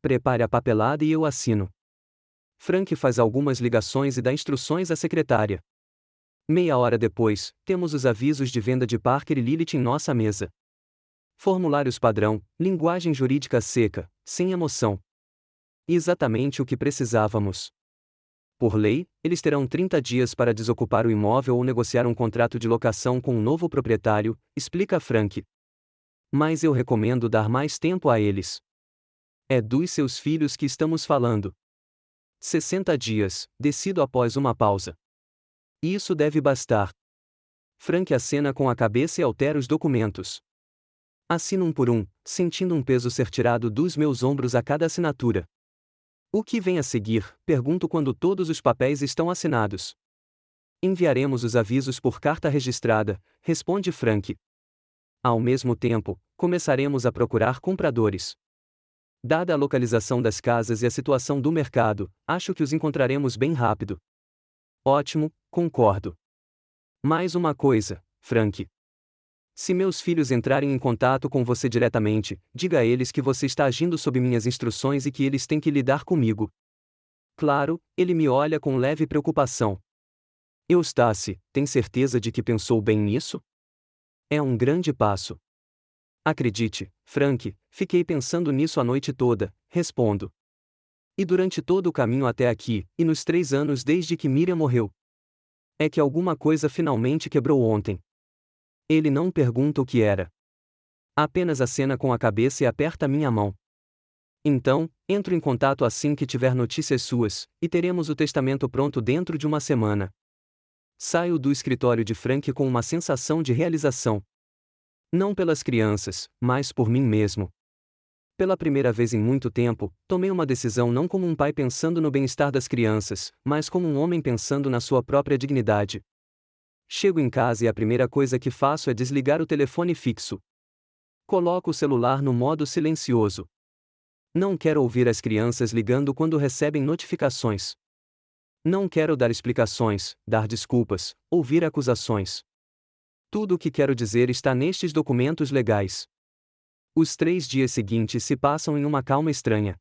Prepare a papelada e eu assino. Frank faz algumas ligações e dá instruções à secretária. Meia hora depois, temos os avisos de venda de Parker e Lilith em nossa mesa. Formulários padrão, linguagem jurídica seca, sem emoção. Exatamente o que precisávamos. Por lei, eles terão 30 dias para desocupar o imóvel ou negociar um contrato de locação com um novo proprietário, explica Frank. Mas eu recomendo dar mais tempo a eles. É dos seus filhos que estamos falando. 60 dias, decido após uma pausa. Isso deve bastar. Frank acena com a cabeça e altera os documentos. Assino um por um, sentindo um peso ser tirado dos meus ombros a cada assinatura. O que vem a seguir? Pergunto quando todos os papéis estão assinados. Enviaremos os avisos por carta registrada, responde Frank. Ao mesmo tempo, começaremos a procurar compradores. Dada a localização das casas e a situação do mercado, acho que os encontraremos bem rápido. Ótimo, concordo. Mais uma coisa, Frank. Se meus filhos entrarem em contato com você diretamente, diga a eles que você está agindo sob minhas instruções e que eles têm que lidar comigo. Claro, ele me olha com leve preocupação. Eustace, tem certeza de que pensou bem nisso? É um grande passo. Acredite, Frank, fiquei pensando nisso a noite toda, respondo. E durante todo o caminho até aqui, e nos 3 anos desde que Miriam morreu. É que alguma coisa finalmente quebrou ontem. Ele não pergunta o que era. Apenas acena com a cabeça e aperta minha mão. Então, entro em contato assim que tiver notícias suas, e teremos o testamento pronto dentro de uma semana. Saio do escritório de Frank com uma sensação de realização. Não pelas crianças, mas por mim mesmo. Pela primeira vez em muito tempo, tomei uma decisão não como um pai pensando no bem-estar das crianças, mas como um homem pensando na sua própria dignidade. Chego em casa e a primeira coisa que faço é desligar o telefone fixo. Coloco o celular no modo silencioso. Não quero ouvir as crianças ligando quando recebem notificações. Não quero dar explicações, dar desculpas, ouvir acusações. Tudo o que quero dizer está nestes documentos legais. Os 3 dias seguintes se passam em uma calma estranha.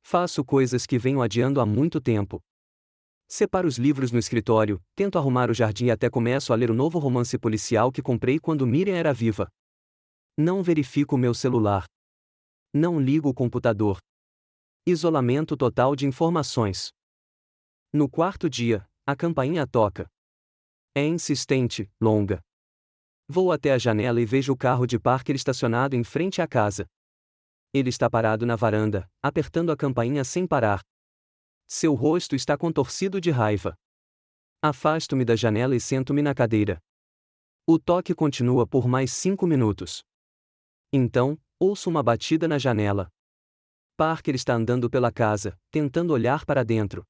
Faço coisas que venho adiando há muito tempo. Separo os livros no escritório, tento arrumar o jardim e até começo a ler o novo romance policial que comprei quando Miriam era viva. Não verifico meu celular. Não ligo o computador. Isolamento total de informações. No 4º dia, a campainha toca. É insistente, longa. Vou até a janela e vejo o carro de Parker estacionado em frente à casa. Ele está parado na varanda, apertando a campainha sem parar. Seu rosto está contorcido de raiva. Afasto-me da janela e sento-me na cadeira. O toque continua por mais 5 minutos. Então, ouço uma batida na janela. Parker está andando pela casa, tentando olhar para dentro.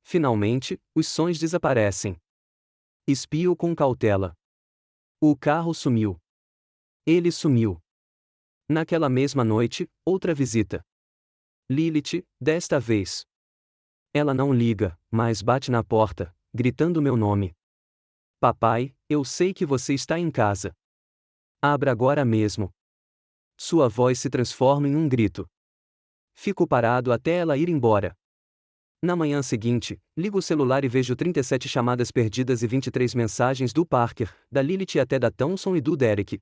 Finalmente, os sons desaparecem. Espio com cautela. O carro sumiu. Ele sumiu. Naquela mesma noite, outra visita. Lilith, desta vez. Ela não liga, mas bate na porta, gritando meu nome. Papai, eu sei que você está em casa. Abra agora mesmo. Sua voz se transforma em um grito. Fico parado até ela ir embora. Na manhã seguinte, ligo o celular e vejo 37 chamadas perdidas e 23 mensagens do Parker, da Lilith até da Thompson e do Derek.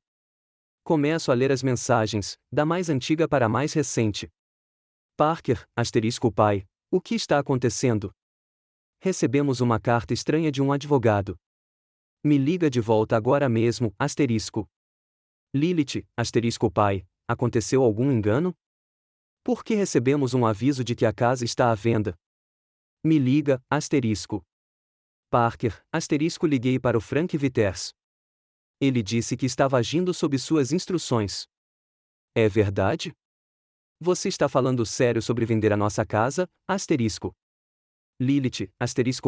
Começo a ler as mensagens, da mais antiga para a mais recente. Parker, pai, o que está acontecendo? Recebemos uma carta estranha de um advogado. Me liga de volta agora mesmo, Lilith, pai, aconteceu algum engano? Por que recebemos um aviso de que a casa está à venda? Me liga, Parker, liguei para o Frank Vitters. Ele disse que estava agindo sob suas instruções. É verdade? Você está falando sério sobre vender a nossa casa, Lilith,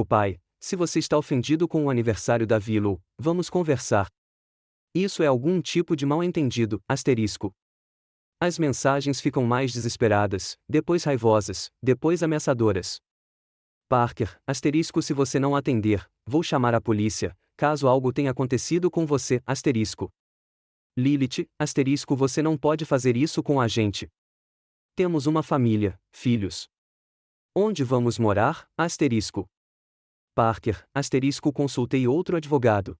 pai, se você está ofendido com o aniversário da Willow, vamos conversar. Isso é algum tipo de mal-entendido, As mensagens ficam mais desesperadas, depois raivosas, depois ameaçadoras. Parker, se você não atender, vou chamar a polícia, caso algo tenha acontecido com você, Lilith, você não pode fazer isso com a gente. Temos uma família, filhos. Onde vamos morar? Parker, consultei outro advogado.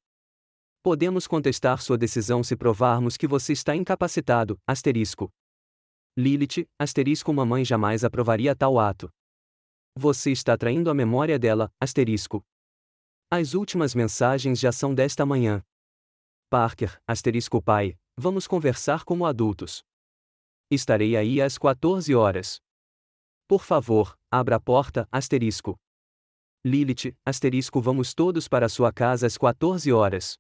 Podemos contestar sua decisão se provarmos que você está incapacitado, Lilith, mamãe jamais aprovaria tal ato. Você está traindo a memória dela, As últimas mensagens já são desta manhã. Parker, pai, vamos conversar como adultos. Estarei aí às 14 horas. Por favor, abra a porta, Lilith, vamos todos para sua casa às 14 horas.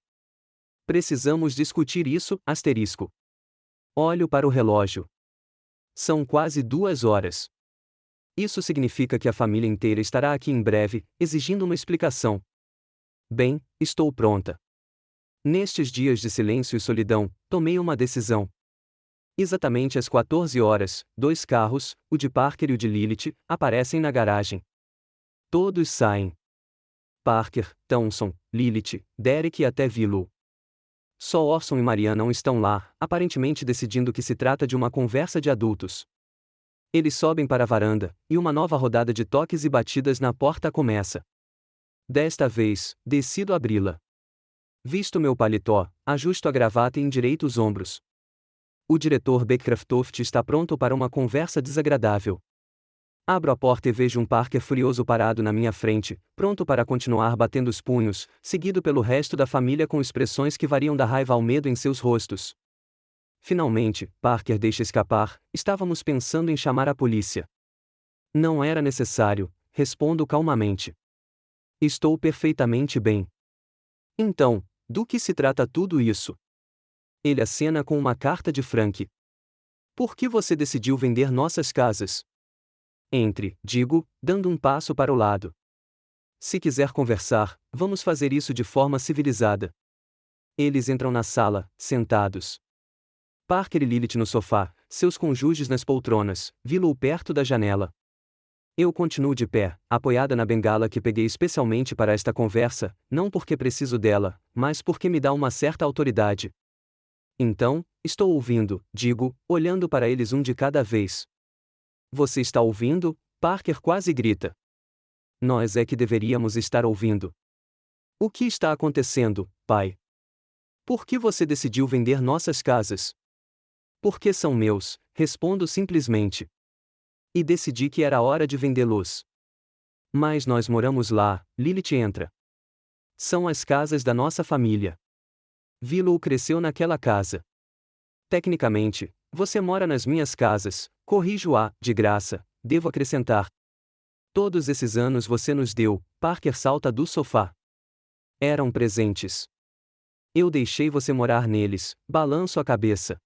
Precisamos discutir isso, Olho para o relógio. São quase 2 horas. Isso significa que a família inteira estará aqui em breve, exigindo uma explicação. Bem, estou pronta. Nestes dias de silêncio e solidão, tomei uma decisão. Exatamente às 14 horas, 2 carros, o de Parker e o de Lilith, aparecem na garagem. Todos saem. Parker, Townsend, Lilith, Derek e até Willow. Só Orson e Maria não estão lá, aparentemente decidindo que se trata de uma conversa de adultos. Eles sobem para a varanda, e uma nova rodada de toques e batidas na porta começa. Desta vez, decido abri-la. Visto meu paletó, ajusto a gravata e endireito os ombros. O diretor Beckcroft está pronto para uma conversa desagradável. Abro a porta e vejo um Parker furioso parado na minha frente, pronto para continuar batendo os punhos, seguido pelo resto da família com expressões que variam da raiva ao medo em seus rostos. Finalmente, Parker deixa escapar, estávamos pensando em chamar a polícia. Não era necessário, respondo calmamente. Estou perfeitamente bem. Então, do que se trata tudo isso? Ele acena com uma carta de Frank. Por que você decidiu vender nossas casas? Digo, dando um passo para o lado. Se quiser conversar, vamos fazer isso de forma civilizada. Eles entram na sala, sentados. Parker e Lilith no sofá, seus cônjuges nas poltronas, Willow perto da janela. Eu continuo de pé, apoiada na bengala que peguei especialmente para esta conversa, não porque preciso dela, mas porque me dá uma certa autoridade. Então, estou ouvindo, digo, olhando para eles um de cada vez. Você está ouvindo? Parker quase grita. Nós é que deveríamos estar ouvindo. O que está acontecendo, pai? Por que você decidiu vender nossas casas? Porque são meus, respondo simplesmente. E decidi que era hora de vendê-los. Mas nós moramos lá, Lilith entra. São as casas da nossa família. Willow cresceu naquela casa. Tecnicamente, você mora nas minhas casas, corrijo-a, de graça, devo acrescentar. Todos esses anos você nos deu, Parker salta do sofá. Eram presentes. Eu deixei você morar neles, balanço a cabeça.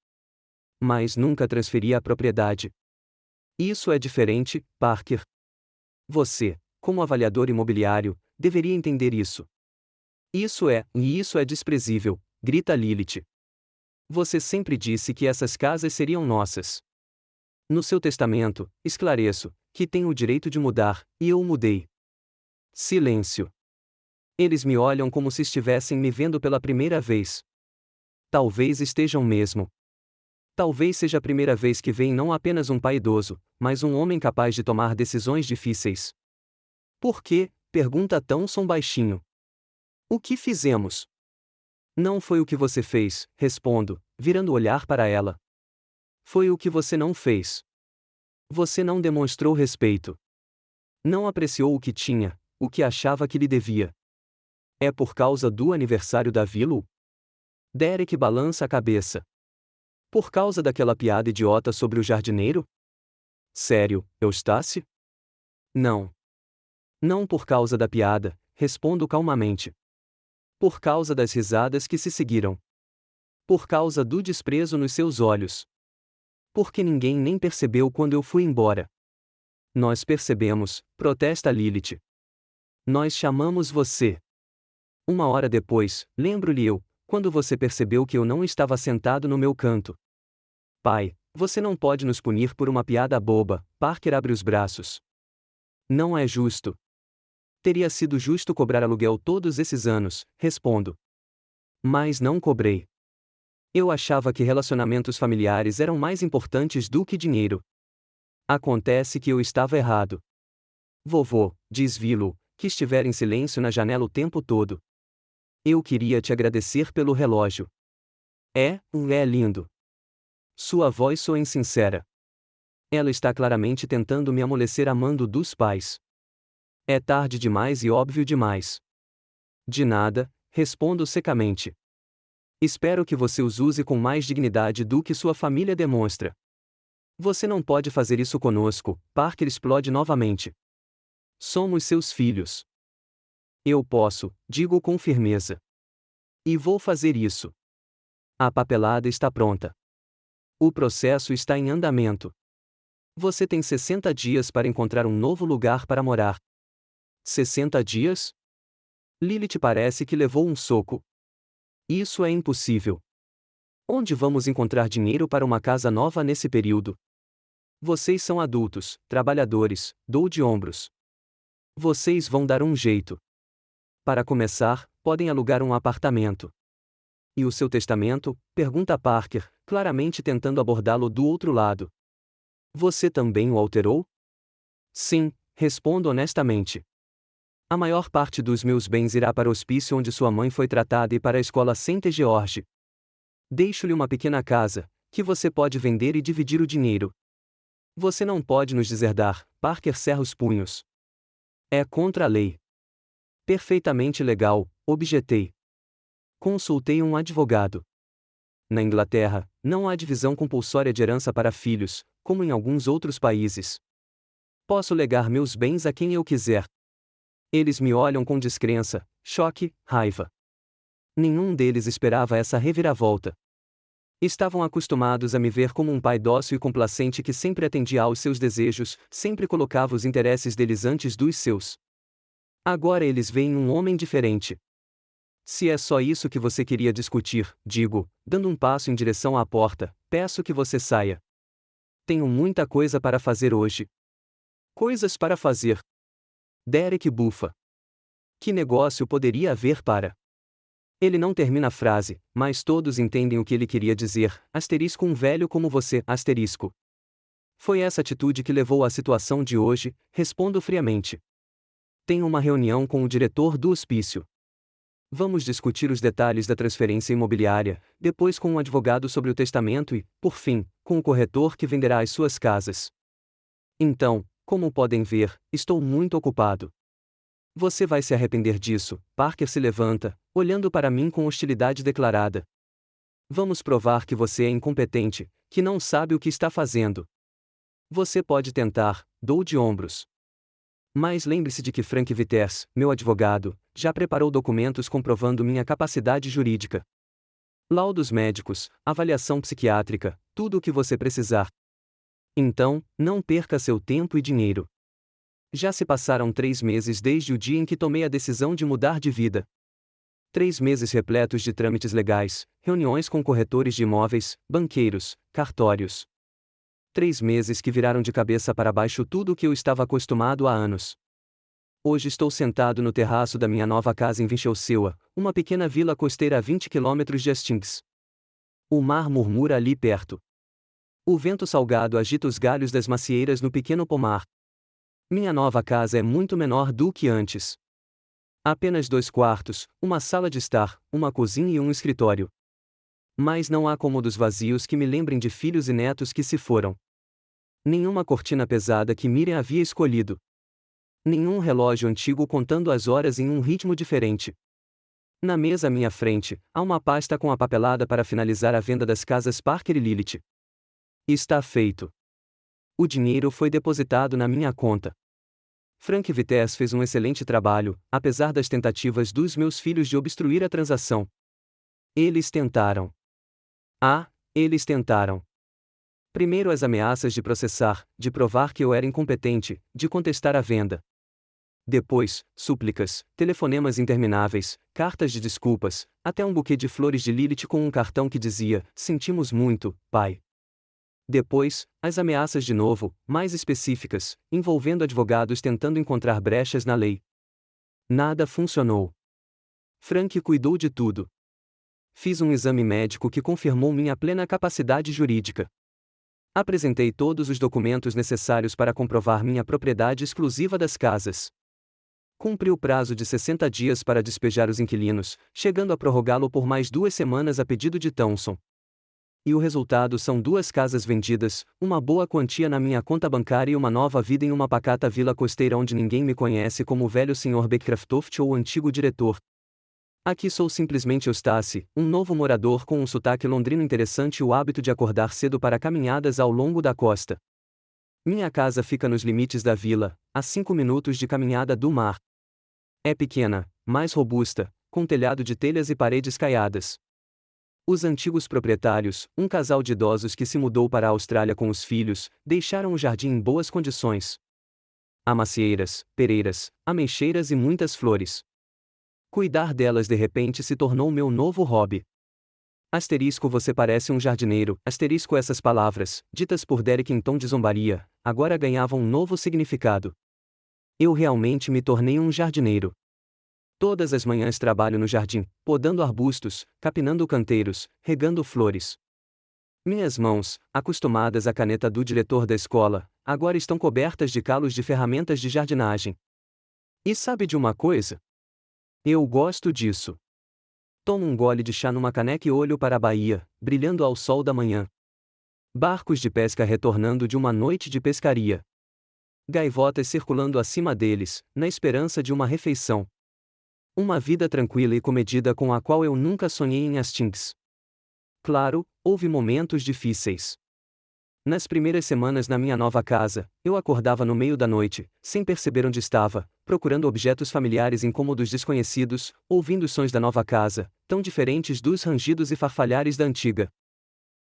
Mas nunca transferi a propriedade. Isso é diferente, Parker. Você, como avaliador imobiliário, deveria entender isso. Isso é desprezível, grita Lilith. Você sempre disse que essas casas seriam nossas. No seu testamento, esclareço, que tenho o direito de mudar, e eu o mudei. Silêncio. Eles me olham como se estivessem me vendo pela primeira vez. Talvez estejam mesmo. Talvez seja a primeira vez que veem não apenas um pai idoso, mas um homem capaz de tomar decisões difíceis. Por quê? Pergunta Townsend baixinho. O que fizemos? Não foi o que você fez, respondo, virando o olhar para ela. Foi o que você não fez. Você não demonstrou respeito. Não apreciou o que tinha, o que achava que lhe devia. É por causa do aniversário da Willow? Derek balança a cabeça. Por causa daquela piada idiota sobre o jardineiro? Sério, Eustácio? Não. Não por causa da piada, respondo calmamente. Por causa das risadas que se seguiram. Por causa do desprezo nos seus olhos. Porque ninguém nem percebeu quando eu fui embora. Nós percebemos, protesta Lilith. Nós chamamos você. 1 hora depois, lembro-lhe eu, quando você percebeu que eu não estava sentado no meu canto. Pai, você não pode nos punir por uma piada boba, Parker abre os braços. Não é justo. Teria sido justo cobrar aluguel todos esses anos, respondo. Mas não cobrei. Eu achava que relacionamentos familiares eram mais importantes do que dinheiro. Acontece que eu estava errado. Vovô, diz Willow, que estiver em silêncio na janela o tempo todo. Eu queria te agradecer pelo relógio. É lindo. Sua voz soa insincera. Ela está claramente tentando me amolecer amando dos pais. É tarde demais e óbvio demais. De nada, respondo secamente. Espero que você os use com mais dignidade do que sua família demonstra. Você não pode fazer isso conosco, Parker explode novamente. Somos seus filhos. Eu posso, digo com firmeza. E vou fazer isso. A papelada está pronta. O processo está em andamento. Você tem 60 dias para encontrar um novo lugar para morar. 60 dias? Lilith parece que levou um soco. Isso é impossível. Onde vamos encontrar dinheiro para uma casa nova nesse período? Vocês são adultos, trabalhadores, dou de ombros. Vocês vão dar um jeito. Para começar, podem alugar um apartamento. E o seu testamento? Pergunta Parker, claramente tentando abordá-lo do outro lado. Você também o alterou? Sim, respondo honestamente. A maior parte dos meus bens irá para o hospício onde sua mãe foi tratada e para a escola St. George. Deixo-lhe uma pequena casa, que você pode vender e dividir o dinheiro. Você não pode nos deserdar, Parker cerra os punhos. É contra a lei. Perfeitamente legal, objetei. Consultei um advogado. Na Inglaterra, não há divisão compulsória de herança para filhos, como em alguns outros países. Posso legar meus bens a quem eu quiser. Eles me olham com descrença, choque, raiva. Nenhum deles esperava essa reviravolta. Estavam acostumados a me ver como um pai dócil e complacente que sempre atendia aos seus desejos, sempre colocava os interesses deles antes dos seus. Agora eles veem um homem diferente. Se é só isso que você queria discutir, digo, dando um passo em direção à porta, peço que você saia. Tenho muita coisa para fazer hoje. Coisas para fazer. Derek bufa. Que negócio poderia haver para... Ele não termina a frase, mas todos entendem o que ele queria dizer, asterisco um velho como você, asterisco. Foi essa atitude que levou à situação de hoje, respondo friamente. Tenho uma reunião com o diretor do hospício. Vamos discutir os detalhes da transferência imobiliária, depois com um advogado sobre o testamento e, por fim, com o corretor que venderá as suas casas. Então, como podem ver, estou muito ocupado. Você vai se arrepender disso. Parker se levanta, olhando para mim com hostilidade declarada. Vamos provar que você é incompetente, que não sabe o que está fazendo. Você pode tentar, dou de ombros. Mas lembre-se de que Frank Vitters, meu advogado, já preparou documentos comprovando minha capacidade jurídica. Laudos médicos, avaliação psiquiátrica, tudo o que você precisar. Então, não perca seu tempo e dinheiro. Já se passaram 3 meses desde o dia em que tomei a decisão de mudar de vida. 3 meses repletos de trâmites legais, reuniões com corretores de imóveis, banqueiros, cartórios. 3 meses que viraram de cabeça para baixo tudo o que eu estava acostumado há anos. Hoje estou sentado no terraço da minha nova casa em Winchelsea, uma pequena vila costeira a 20 quilômetros de Hastings. O mar murmura ali perto. O vento salgado agita os galhos das macieiras no pequeno pomar. Minha nova casa é muito menor do que antes. Apenas 2 quartos, uma sala de estar, uma cozinha e um escritório. Mas não há cômodos vazios que me lembrem de filhos e netos que se foram. Nenhuma cortina pesada que Miriam havia escolhido. Nenhum relógio antigo contando as horas em um ritmo diferente. Na mesa à minha frente, há uma pasta com a papelada para finalizar a venda das casas Parker e Lilith. Está feito. O dinheiro foi depositado na minha conta. Frank Vitters fez um excelente trabalho, apesar das tentativas dos meus filhos de obstruir a transação. Eles tentaram. Eles tentaram. Primeiro as ameaças de processar, de provar que eu era incompetente, de contestar a venda. Depois, súplicas, telefonemas intermináveis, cartas de desculpas, até um buquê de flores de Lilith com um cartão que dizia: "Sentimos muito, pai." Depois, as ameaças de novo, mais específicas, envolvendo advogados tentando encontrar brechas na lei. Nada funcionou. Frank cuidou de tudo. Fiz um exame médico que confirmou minha plena capacidade jurídica. Apresentei todos os documentos necessários para comprovar minha propriedade exclusiva das casas. Cumpri o prazo de 60 dias para despejar os inquilinos, chegando a prorrogá-lo por mais 2 semanas a pedido de Thomson. E o resultado são 2 casas vendidas, uma boa quantia na minha conta bancária e uma nova vida em uma pacata vila costeira onde ninguém me conhece como o velho Sr. Beecraftoft ou o antigo diretor. Aqui sou simplesmente Eustace, um novo morador com um sotaque londrino interessante e o hábito de acordar cedo para caminhadas ao longo da costa. Minha casa fica nos limites da vila, a 5 minutos de caminhada do mar. É pequena, mais robusta, com telhado de telhas e paredes caiadas. Os antigos proprietários, um casal de idosos que se mudou para a Austrália com os filhos, deixaram o jardim em boas condições. Há macieiras, pereiras, ameixeiras e muitas flores. Cuidar delas de repente se tornou meu novo hobby. Asterisco você parece um jardineiro, asterisco essas palavras, ditas por Derek em tom de zombaria, agora ganhavam um novo significado. Eu realmente me tornei um jardineiro. Todas as manhãs trabalho no jardim, podando arbustos, capinando canteiros, regando flores. Minhas mãos, acostumadas à caneta do diretor da escola, agora estão cobertas de calos de ferramentas de jardinagem. E sabe de uma coisa? Eu gosto disso. Tomo um gole de chá numa caneca e olho para a baía, brilhando ao sol da manhã. Barcos de pesca retornando de uma noite de pescaria. Gaivotas circulando acima deles, na esperança de uma refeição. Uma vida tranquila e comedida com a qual eu nunca sonhei em Hastings. Claro, houve momentos difíceis. Nas primeiras semanas na minha nova casa, eu acordava no meio da noite, sem perceber onde estava, procurando objetos familiares em cômodos desconhecidos, ouvindo os sons da nova casa, tão diferentes dos rangidos e farfalhares da antiga.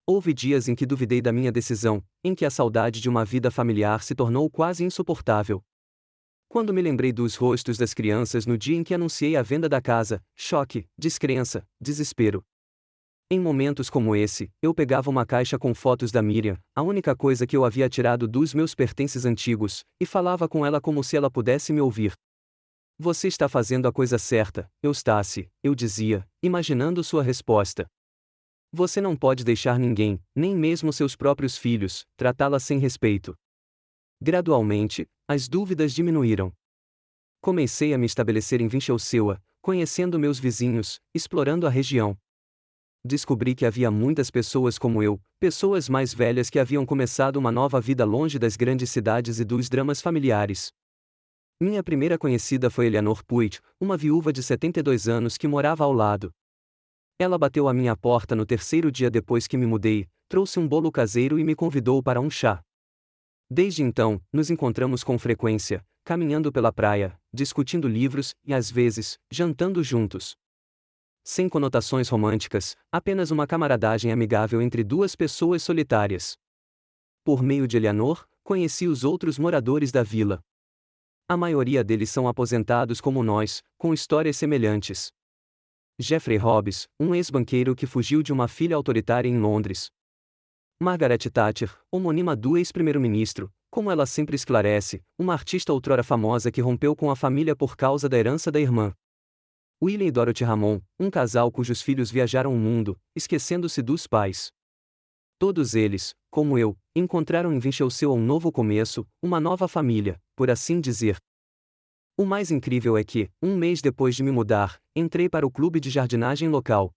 Houve dias em que duvidei da minha decisão, em que a saudade de uma vida familiar se tornou quase insuportável. Quando me lembrei dos rostos das crianças no dia em que anunciei a venda da casa, choque, descrença, desespero. Em momentos como esse, eu pegava uma caixa com fotos da Miriam, a única coisa que eu havia tirado dos meus pertences antigos, e falava com ela como se ela pudesse me ouvir. Você está fazendo a coisa certa, Eustace, eu dizia, imaginando sua resposta. Você não pode deixar ninguém, nem mesmo seus próprios filhos, tratá-la sem respeito. Gradualmente, as dúvidas diminuíram. Comecei a me estabelecer em Winchelsea, conhecendo meus vizinhos, explorando a região. Descobri que havia muitas pessoas como eu, pessoas mais velhas que haviam começado uma nova vida longe das grandes cidades e dos dramas familiares. Minha primeira conhecida foi Eleanor Puig, uma viúva de 72 anos que morava ao lado. Ela bateu à minha porta no 3º dia depois que me mudei, trouxe um bolo caseiro e me convidou para um chá. Desde então, nos encontramos com frequência, caminhando pela praia, discutindo livros e, às vezes, jantando juntos. Sem conotações românticas, apenas uma camaradagem amigável entre duas pessoas solitárias. Por meio de Eleanor, conheci os outros moradores da vila. A maioria deles são aposentados como nós, com histórias semelhantes. Geoffrey Hobbes, um ex-banqueiro que fugiu de uma filha autoritária em Londres. Margaret Thatcher, homônima do ex-primeiro-ministro, como ela sempre esclarece, uma artista outrora famosa que rompeu com a família por causa da herança da irmã. William e Dorothy Ramon, um casal cujos filhos viajaram o mundo, esquecendo-se dos pais. Todos eles, como eu, encontraram em Winchelsea um novo começo, uma nova família, por assim dizer. O mais incrível é que, um mês depois de me mudar, entrei para o clube de jardinagem local.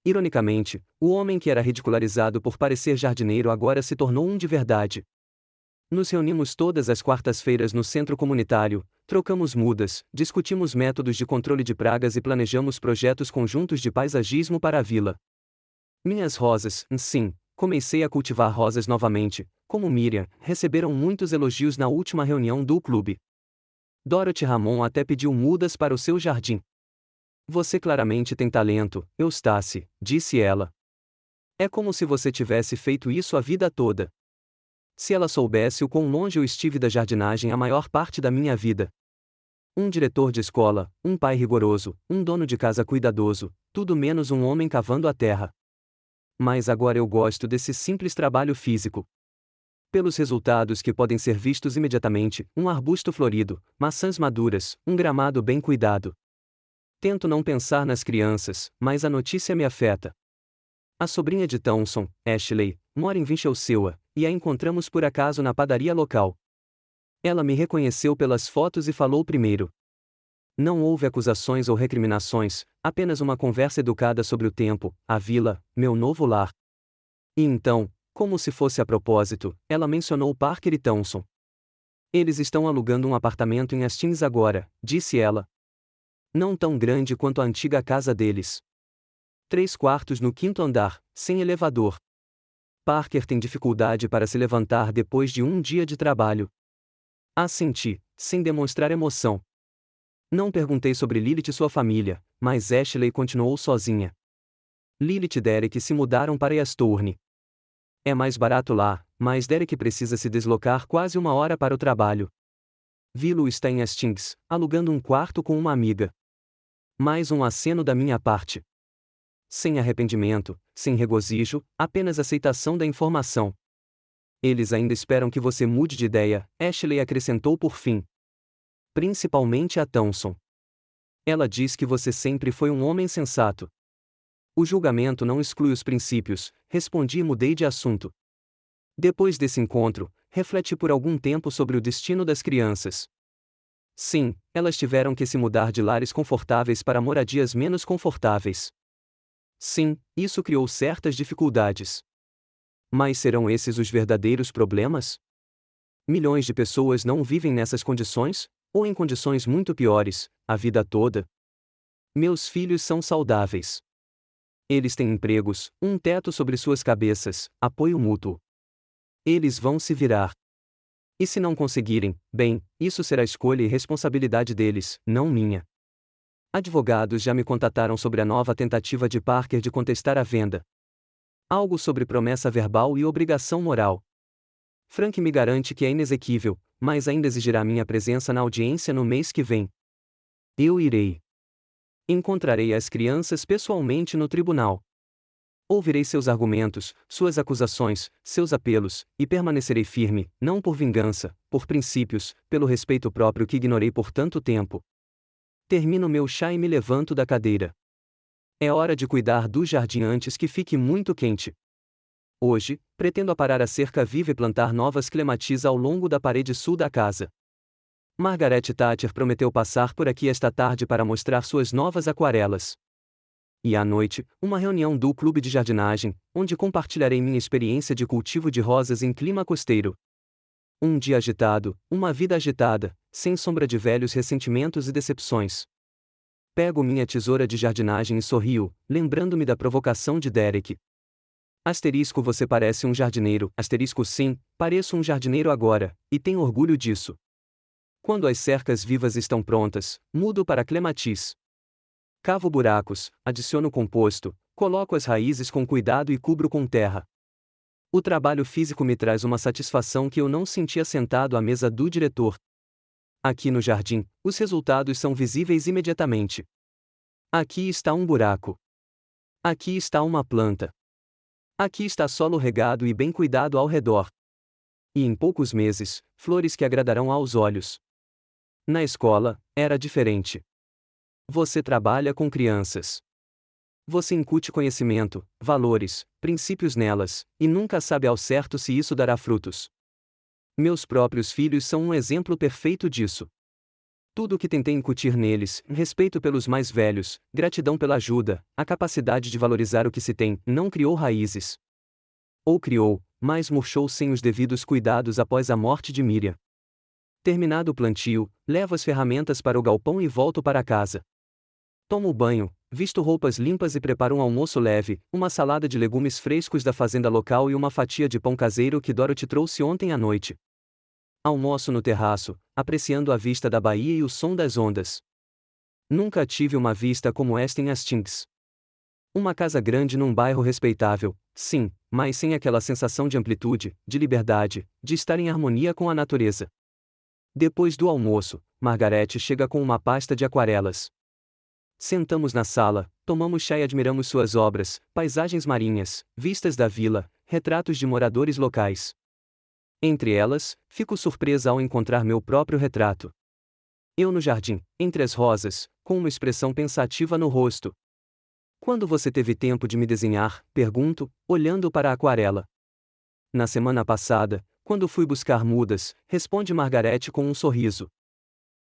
Ironicamente, o homem que era ridicularizado por parecer jardineiro agora se tornou um de verdade. Nos reunimos todas as quartas-feiras no centro comunitário, trocamos mudas, discutimos métodos de controle de pragas e planejamos projetos conjuntos de paisagismo para a vila. Minhas rosas, sim, comecei a cultivar rosas novamente, como Miriam, receberam muitos elogios na última reunião do clube. Dorothy Ramon até pediu mudas para o seu jardim. Você claramente tem talento, Eustace, disse ela. É como se você tivesse feito isso a vida toda. Se ela soubesse o quão longe eu estive da jardinagem a maior parte da minha vida. Um diretor de escola, um pai rigoroso, um dono de casa cuidadoso, tudo menos um homem cavando a terra. Mas agora eu gosto desse simples trabalho físico. Pelos resultados que podem ser vistos imediatamente, um arbusto florido, maçãs maduras, um gramado bem cuidado. Tento não pensar nas crianças, mas a notícia me afeta. A sobrinha de Thomson, Ashley, mora em Winchelsea, e a encontramos por acaso na padaria local. Ela me reconheceu pelas fotos e falou primeiro. Não houve acusações ou recriminações, apenas uma conversa educada sobre o tempo, a vila, meu novo lar. E então, como se fosse a propósito, ela mencionou Parker e Townsend. Eles estão alugando um apartamento em Hastings agora, disse ela. Não tão grande quanto a antiga casa deles. 3 quartos no 5º andar, sem elevador. Parker tem dificuldade para se levantar depois de um dia de trabalho. Assenti, sem demonstrar emoção. Não perguntei sobre Lilith e sua família, mas Ashley continuou sozinha. Lilith e Derek se mudaram para Easthorne. É mais barato lá, mas Derek precisa se deslocar quase 1 hora para o trabalho. Willow está em Hastings, alugando um quarto com uma amiga. Mais um aceno da minha parte. Sem arrependimento, sem regozijo, apenas aceitação da informação. Eles ainda esperam que você mude de ideia, Ashley acrescentou por fim. Principalmente a Townsend. Ela diz que você sempre foi um homem sensato. O julgamento não exclui os princípios, respondi e mudei de assunto. Depois desse encontro, refleti por algum tempo sobre o destino das crianças. Sim, elas tiveram que se mudar de lares confortáveis para moradias menos confortáveis. Sim, isso criou certas dificuldades. Mas serão esses os verdadeiros problemas? Milhões de pessoas não vivem nessas condições, ou em condições muito piores, a vida toda? Meus filhos são saudáveis. Eles têm empregos, um teto sobre suas cabeças, apoio mútuo. Eles vão se virar. E se não conseguirem, bem, isso será escolha e responsabilidade deles, não minha. Advogados já me contataram sobre a nova tentativa de Parker de contestar a venda. Algo sobre promessa verbal e obrigação moral. Frank me garante que é inexequível, mas ainda exigirá minha presença na audiência no mês que vem. Eu irei. Encontrarei as crianças pessoalmente no tribunal. Ouvirei seus argumentos, suas acusações, seus apelos, e permanecerei firme, não por vingança, por princípios, pelo respeito próprio que ignorei por tanto tempo. Termino meu chá e me levanto da cadeira. É hora de cuidar do jardim antes que fique muito quente. Hoje, pretendo aparar a cerca viva e plantar novas clematis ao longo da parede sul da casa. Margaret Thatcher prometeu passar por aqui esta tarde para mostrar suas novas aquarelas. E à noite, uma reunião do clube de jardinagem, onde compartilharei minha experiência de cultivo de rosas em clima costeiro. Um dia agitado, uma vida agitada, sem sombra de velhos ressentimentos e decepções. Pego minha tesoura de jardinagem e sorrio, lembrando-me da provocação de Derek. Asterisco você parece um jardineiro, asterisco sim, pareço um jardineiro agora, e tenho orgulho disso. Quando as cercas vivas estão prontas, mudo para clematis. Cavo buracos, adiciono composto, coloco as raízes com cuidado e cubro com terra. O trabalho físico me traz uma satisfação que eu não sentia sentado à mesa do diretor. Aqui no jardim, os resultados são visíveis imediatamente. Aqui está um buraco. Aqui está uma planta. Aqui está solo regado e bem cuidado ao redor. E em poucos meses, flores que agradarão aos olhos. Na escola, era diferente. Você trabalha com crianças. Você incute conhecimento, valores, princípios nelas, e nunca sabe ao certo se isso dará frutos. Meus próprios filhos são um exemplo perfeito disso. Tudo o que tentei incutir neles, respeito pelos mais velhos, gratidão pela ajuda, a capacidade de valorizar o que se tem, não criou raízes. Ou criou, mas murchou sem os devidos cuidados após a morte de Miriam. Terminado o plantio, levo as ferramentas para o galpão e volto para casa. Tomo banho, visto roupas limpas e preparo um almoço leve, uma salada de legumes frescos da fazenda local e uma fatia de pão caseiro que Dorothy trouxe ontem à noite. Almoço no terraço, apreciando a vista da baía e o som das ondas. Nunca tive uma vista como esta em Hastings. Uma casa grande num bairro respeitável, sim, mas sem aquela sensação de amplitude, de liberdade, de estar em harmonia com a natureza. Depois do almoço, Margaret chega com uma pasta de aquarelas. Sentamos na sala, tomamos chá e admiramos suas obras, paisagens marinhas, vistas da vila, retratos de moradores locais. Entre elas, fico surpresa ao encontrar meu próprio retrato. Eu no jardim, entre as rosas, com uma expressão pensativa no rosto. Quando você teve tempo de me desenhar? Pergunto, olhando para a aquarela. Na semana passada, quando fui buscar mudas, responde Margarete com um sorriso.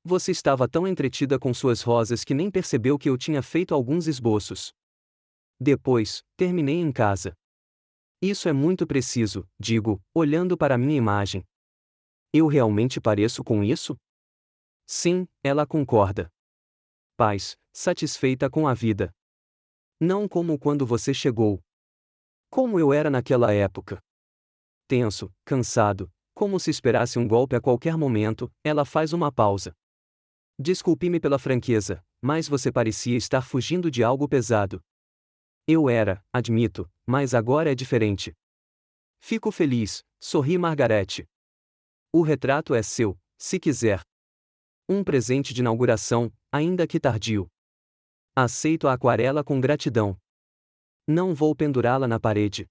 Você estava tão entretida com suas rosas que nem percebeu que eu tinha feito alguns esboços. Depois, terminei em casa. Isso é muito preciso, digo, olhando para minha imagem. Eu realmente pareço com isso? Sim, ela concorda. Paz, satisfeita com a vida. Não como quando você chegou. Como eu era naquela época. Tenso, cansado, como se esperasse um golpe a qualquer momento, ela faz uma pausa. Desculpe-me pela franqueza, mas você parecia estar fugindo de algo pesado. Eu era, admito, mas agora é diferente. Fico feliz, sorri Margarete. O retrato é seu, se quiser. Um presente de inauguração, ainda que tardio. Aceito a aquarela com gratidão. Não vou pendurá-la na parede.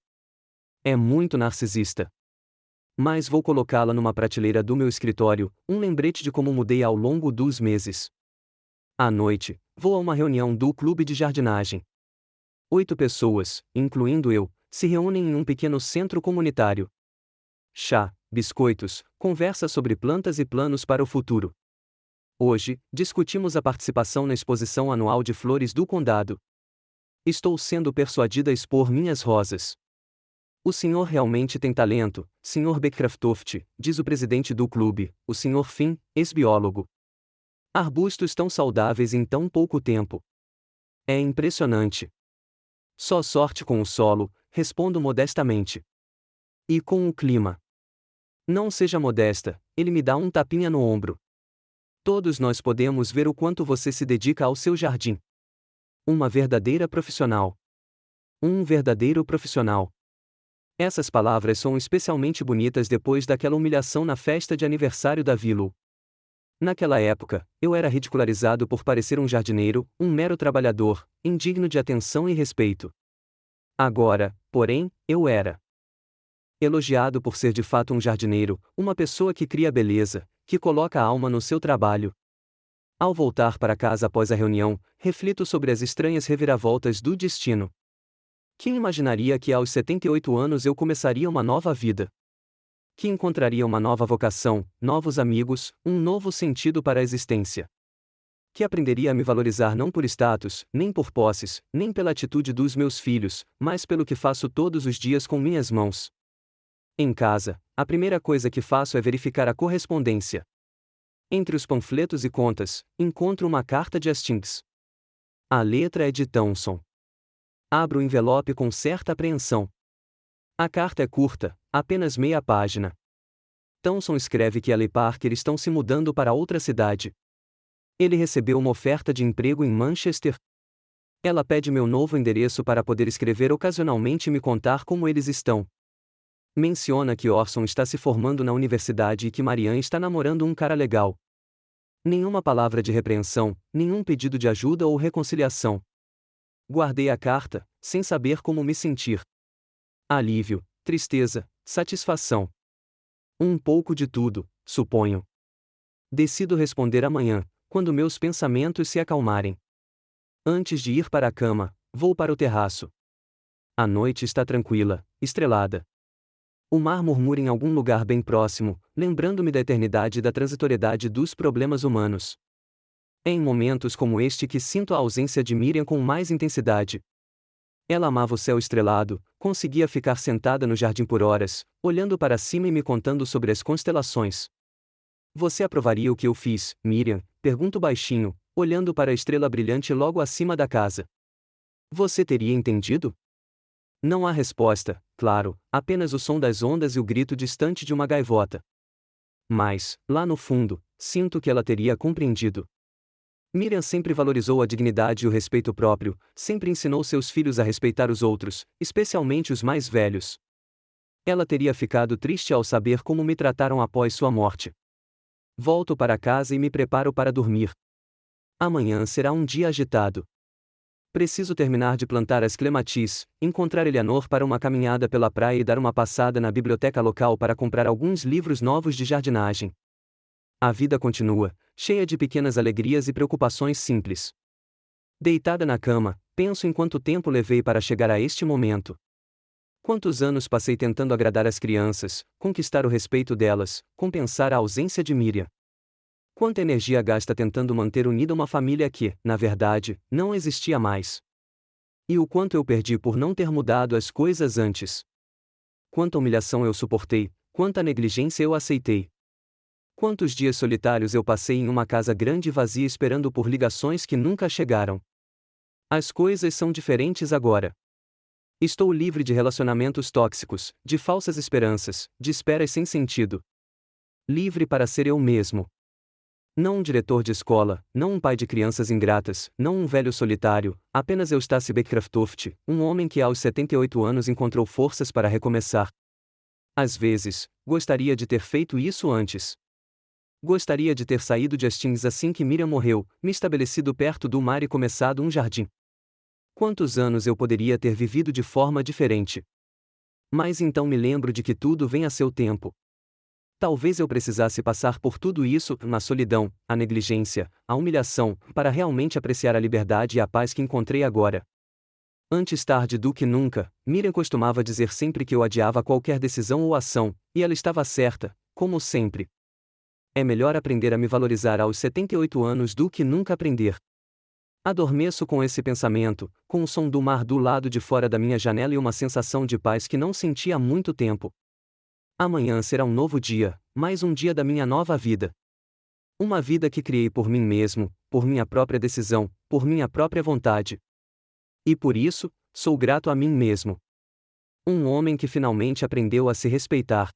É muito narcisista. Mas vou colocá-la numa prateleira do meu escritório, um lembrete de como mudei ao longo dos meses. À noite, vou a uma reunião do clube de jardinagem. 8 pessoas, incluindo eu, se reúnem em um pequeno centro comunitário. Chá, biscoitos, conversa sobre plantas e planos para o futuro. Hoje, discutimos a participação na exposição anual de flores do condado. Estou sendo persuadida a expor minhas rosas. O senhor realmente tem talento, Sr. Beecraftoft, diz o presidente do clube, o Sr. Finn, ex-biólogo. Arbustos tão saudáveis em tão pouco tempo. É impressionante. Só sorte com o solo, respondo modestamente. E com o clima. Não seja modesta, ele me dá um tapinha no ombro. Todos nós podemos ver o quanto você se dedica ao seu jardim. Uma verdadeira profissional. Um verdadeiro profissional. Essas palavras são especialmente bonitas depois daquela humilhação na festa de aniversário da Willow. Naquela época, eu era ridicularizado por parecer um jardineiro, um mero trabalhador, indigno de atenção e respeito. Agora, porém, eu era elogiado por ser de fato um jardineiro, uma pessoa que cria beleza, que coloca a alma no seu trabalho. Ao voltar para casa após a reunião, reflito sobre as estranhas reviravoltas do destino. Quem imaginaria que aos 78 anos eu começaria uma nova vida? Que encontraria uma nova vocação, novos amigos, um novo sentido para a existência? Que aprenderia a me valorizar não por status, nem por posses, nem pela atitude dos meus filhos, mas pelo que faço todos os dias com minhas mãos. Em casa, a primeira coisa que faço é verificar a correspondência. Entre os panfletos e contas, encontro uma carta de Hastings. A letra é de Townsend. Abro o envelope com certa apreensão. A carta é curta, apenas meia página. Townsend escreve que ela e Parker estão se mudando para outra cidade. Ele recebeu uma oferta de emprego em Manchester. Ela pede meu novo endereço para poder escrever ocasionalmente e me contar como eles estão. Menciona que Orson está se formando na universidade e que Marianne está namorando um cara legal. Nenhuma palavra de repreensão, nenhum pedido de ajuda ou reconciliação. Guardei a carta, sem saber como me sentir. Alívio, tristeza, satisfação. Um pouco de tudo, suponho. Decido responder amanhã, quando meus pensamentos se acalmarem. Antes de ir para a cama, vou para o terraço. A noite está tranquila, estrelada. O mar murmura em algum lugar bem próximo, lembrando-me da eternidade e da transitoriedade dos problemas humanos. É em momentos como este que sinto a ausência de Miriam com mais intensidade. Ela amava o céu estrelado, conseguia ficar sentada no jardim por horas, olhando para cima e me contando sobre as constelações. Você aprovaria o que eu fiz, Miriam? Pergunto baixinho, olhando para a estrela brilhante logo acima da casa. Você teria entendido? Não há resposta, claro, apenas o som das ondas e o grito distante de uma gaivota. Mas, lá no fundo, sinto que ela teria compreendido. Miriam sempre valorizou a dignidade e o respeito próprio, sempre ensinou seus filhos a respeitar os outros, especialmente os mais velhos. Ela teria ficado triste ao saber como me trataram após sua morte. Volto para casa e me preparo para dormir. Amanhã será um dia agitado. Preciso terminar de plantar as clematis, encontrar Eleanor para uma caminhada pela praia e dar uma passada na biblioteca local para comprar alguns livros novos de jardinagem. A vida continua, cheia de pequenas alegrias e preocupações simples. Deitada na cama, penso em quanto tempo levei para chegar a este momento. Quantos anos passei tentando agradar as crianças, conquistar o respeito delas, compensar a ausência de Miriam? Quanta energia gasta tentando manter unida uma família que, na verdade, não existia mais? E o quanto eu perdi por não ter mudado as coisas antes? Quanta humilhação eu suportei, quanta negligência eu aceitei? Quantos dias solitários eu passei em uma casa grande e vazia esperando por ligações que nunca chegaram? As coisas são diferentes agora. Estou livre de relacionamentos tóxicos, de falsas esperanças, de esperas sem sentido. Livre para ser eu mesmo. Não um diretor de escola, não um pai de crianças ingratas, não um velho solitário, apenas Eustace Beckcraft, um homem que aos 78 anos encontrou forças para recomeçar. Às vezes, gostaria de ter feito isso antes. Gostaria de ter saído de Hastings assim que Miriam morreu, me estabelecido perto do mar e começado um jardim. Quantos anos eu poderia ter vivido de forma diferente? Mas então me lembro de que tudo vem a seu tempo. Talvez eu precisasse passar por tudo isso, na solidão, a negligência, a humilhação, para realmente apreciar a liberdade e a paz que encontrei agora. Antes tarde do que nunca, Miriam costumava dizer sempre que eu adiava qualquer decisão ou ação, e ela estava certa, como sempre. É melhor aprender a me valorizar aos 78 anos do que nunca aprender. Adormeço com esse pensamento, com o som do mar do lado de fora da minha janela e uma sensação de paz que não sentia há muito tempo. Amanhã será um novo dia, mais um dia da minha nova vida. Uma vida que criei por mim mesmo, por minha própria decisão, por minha própria vontade. E por isso, sou grato a mim mesmo. Um homem que finalmente aprendeu a se respeitar.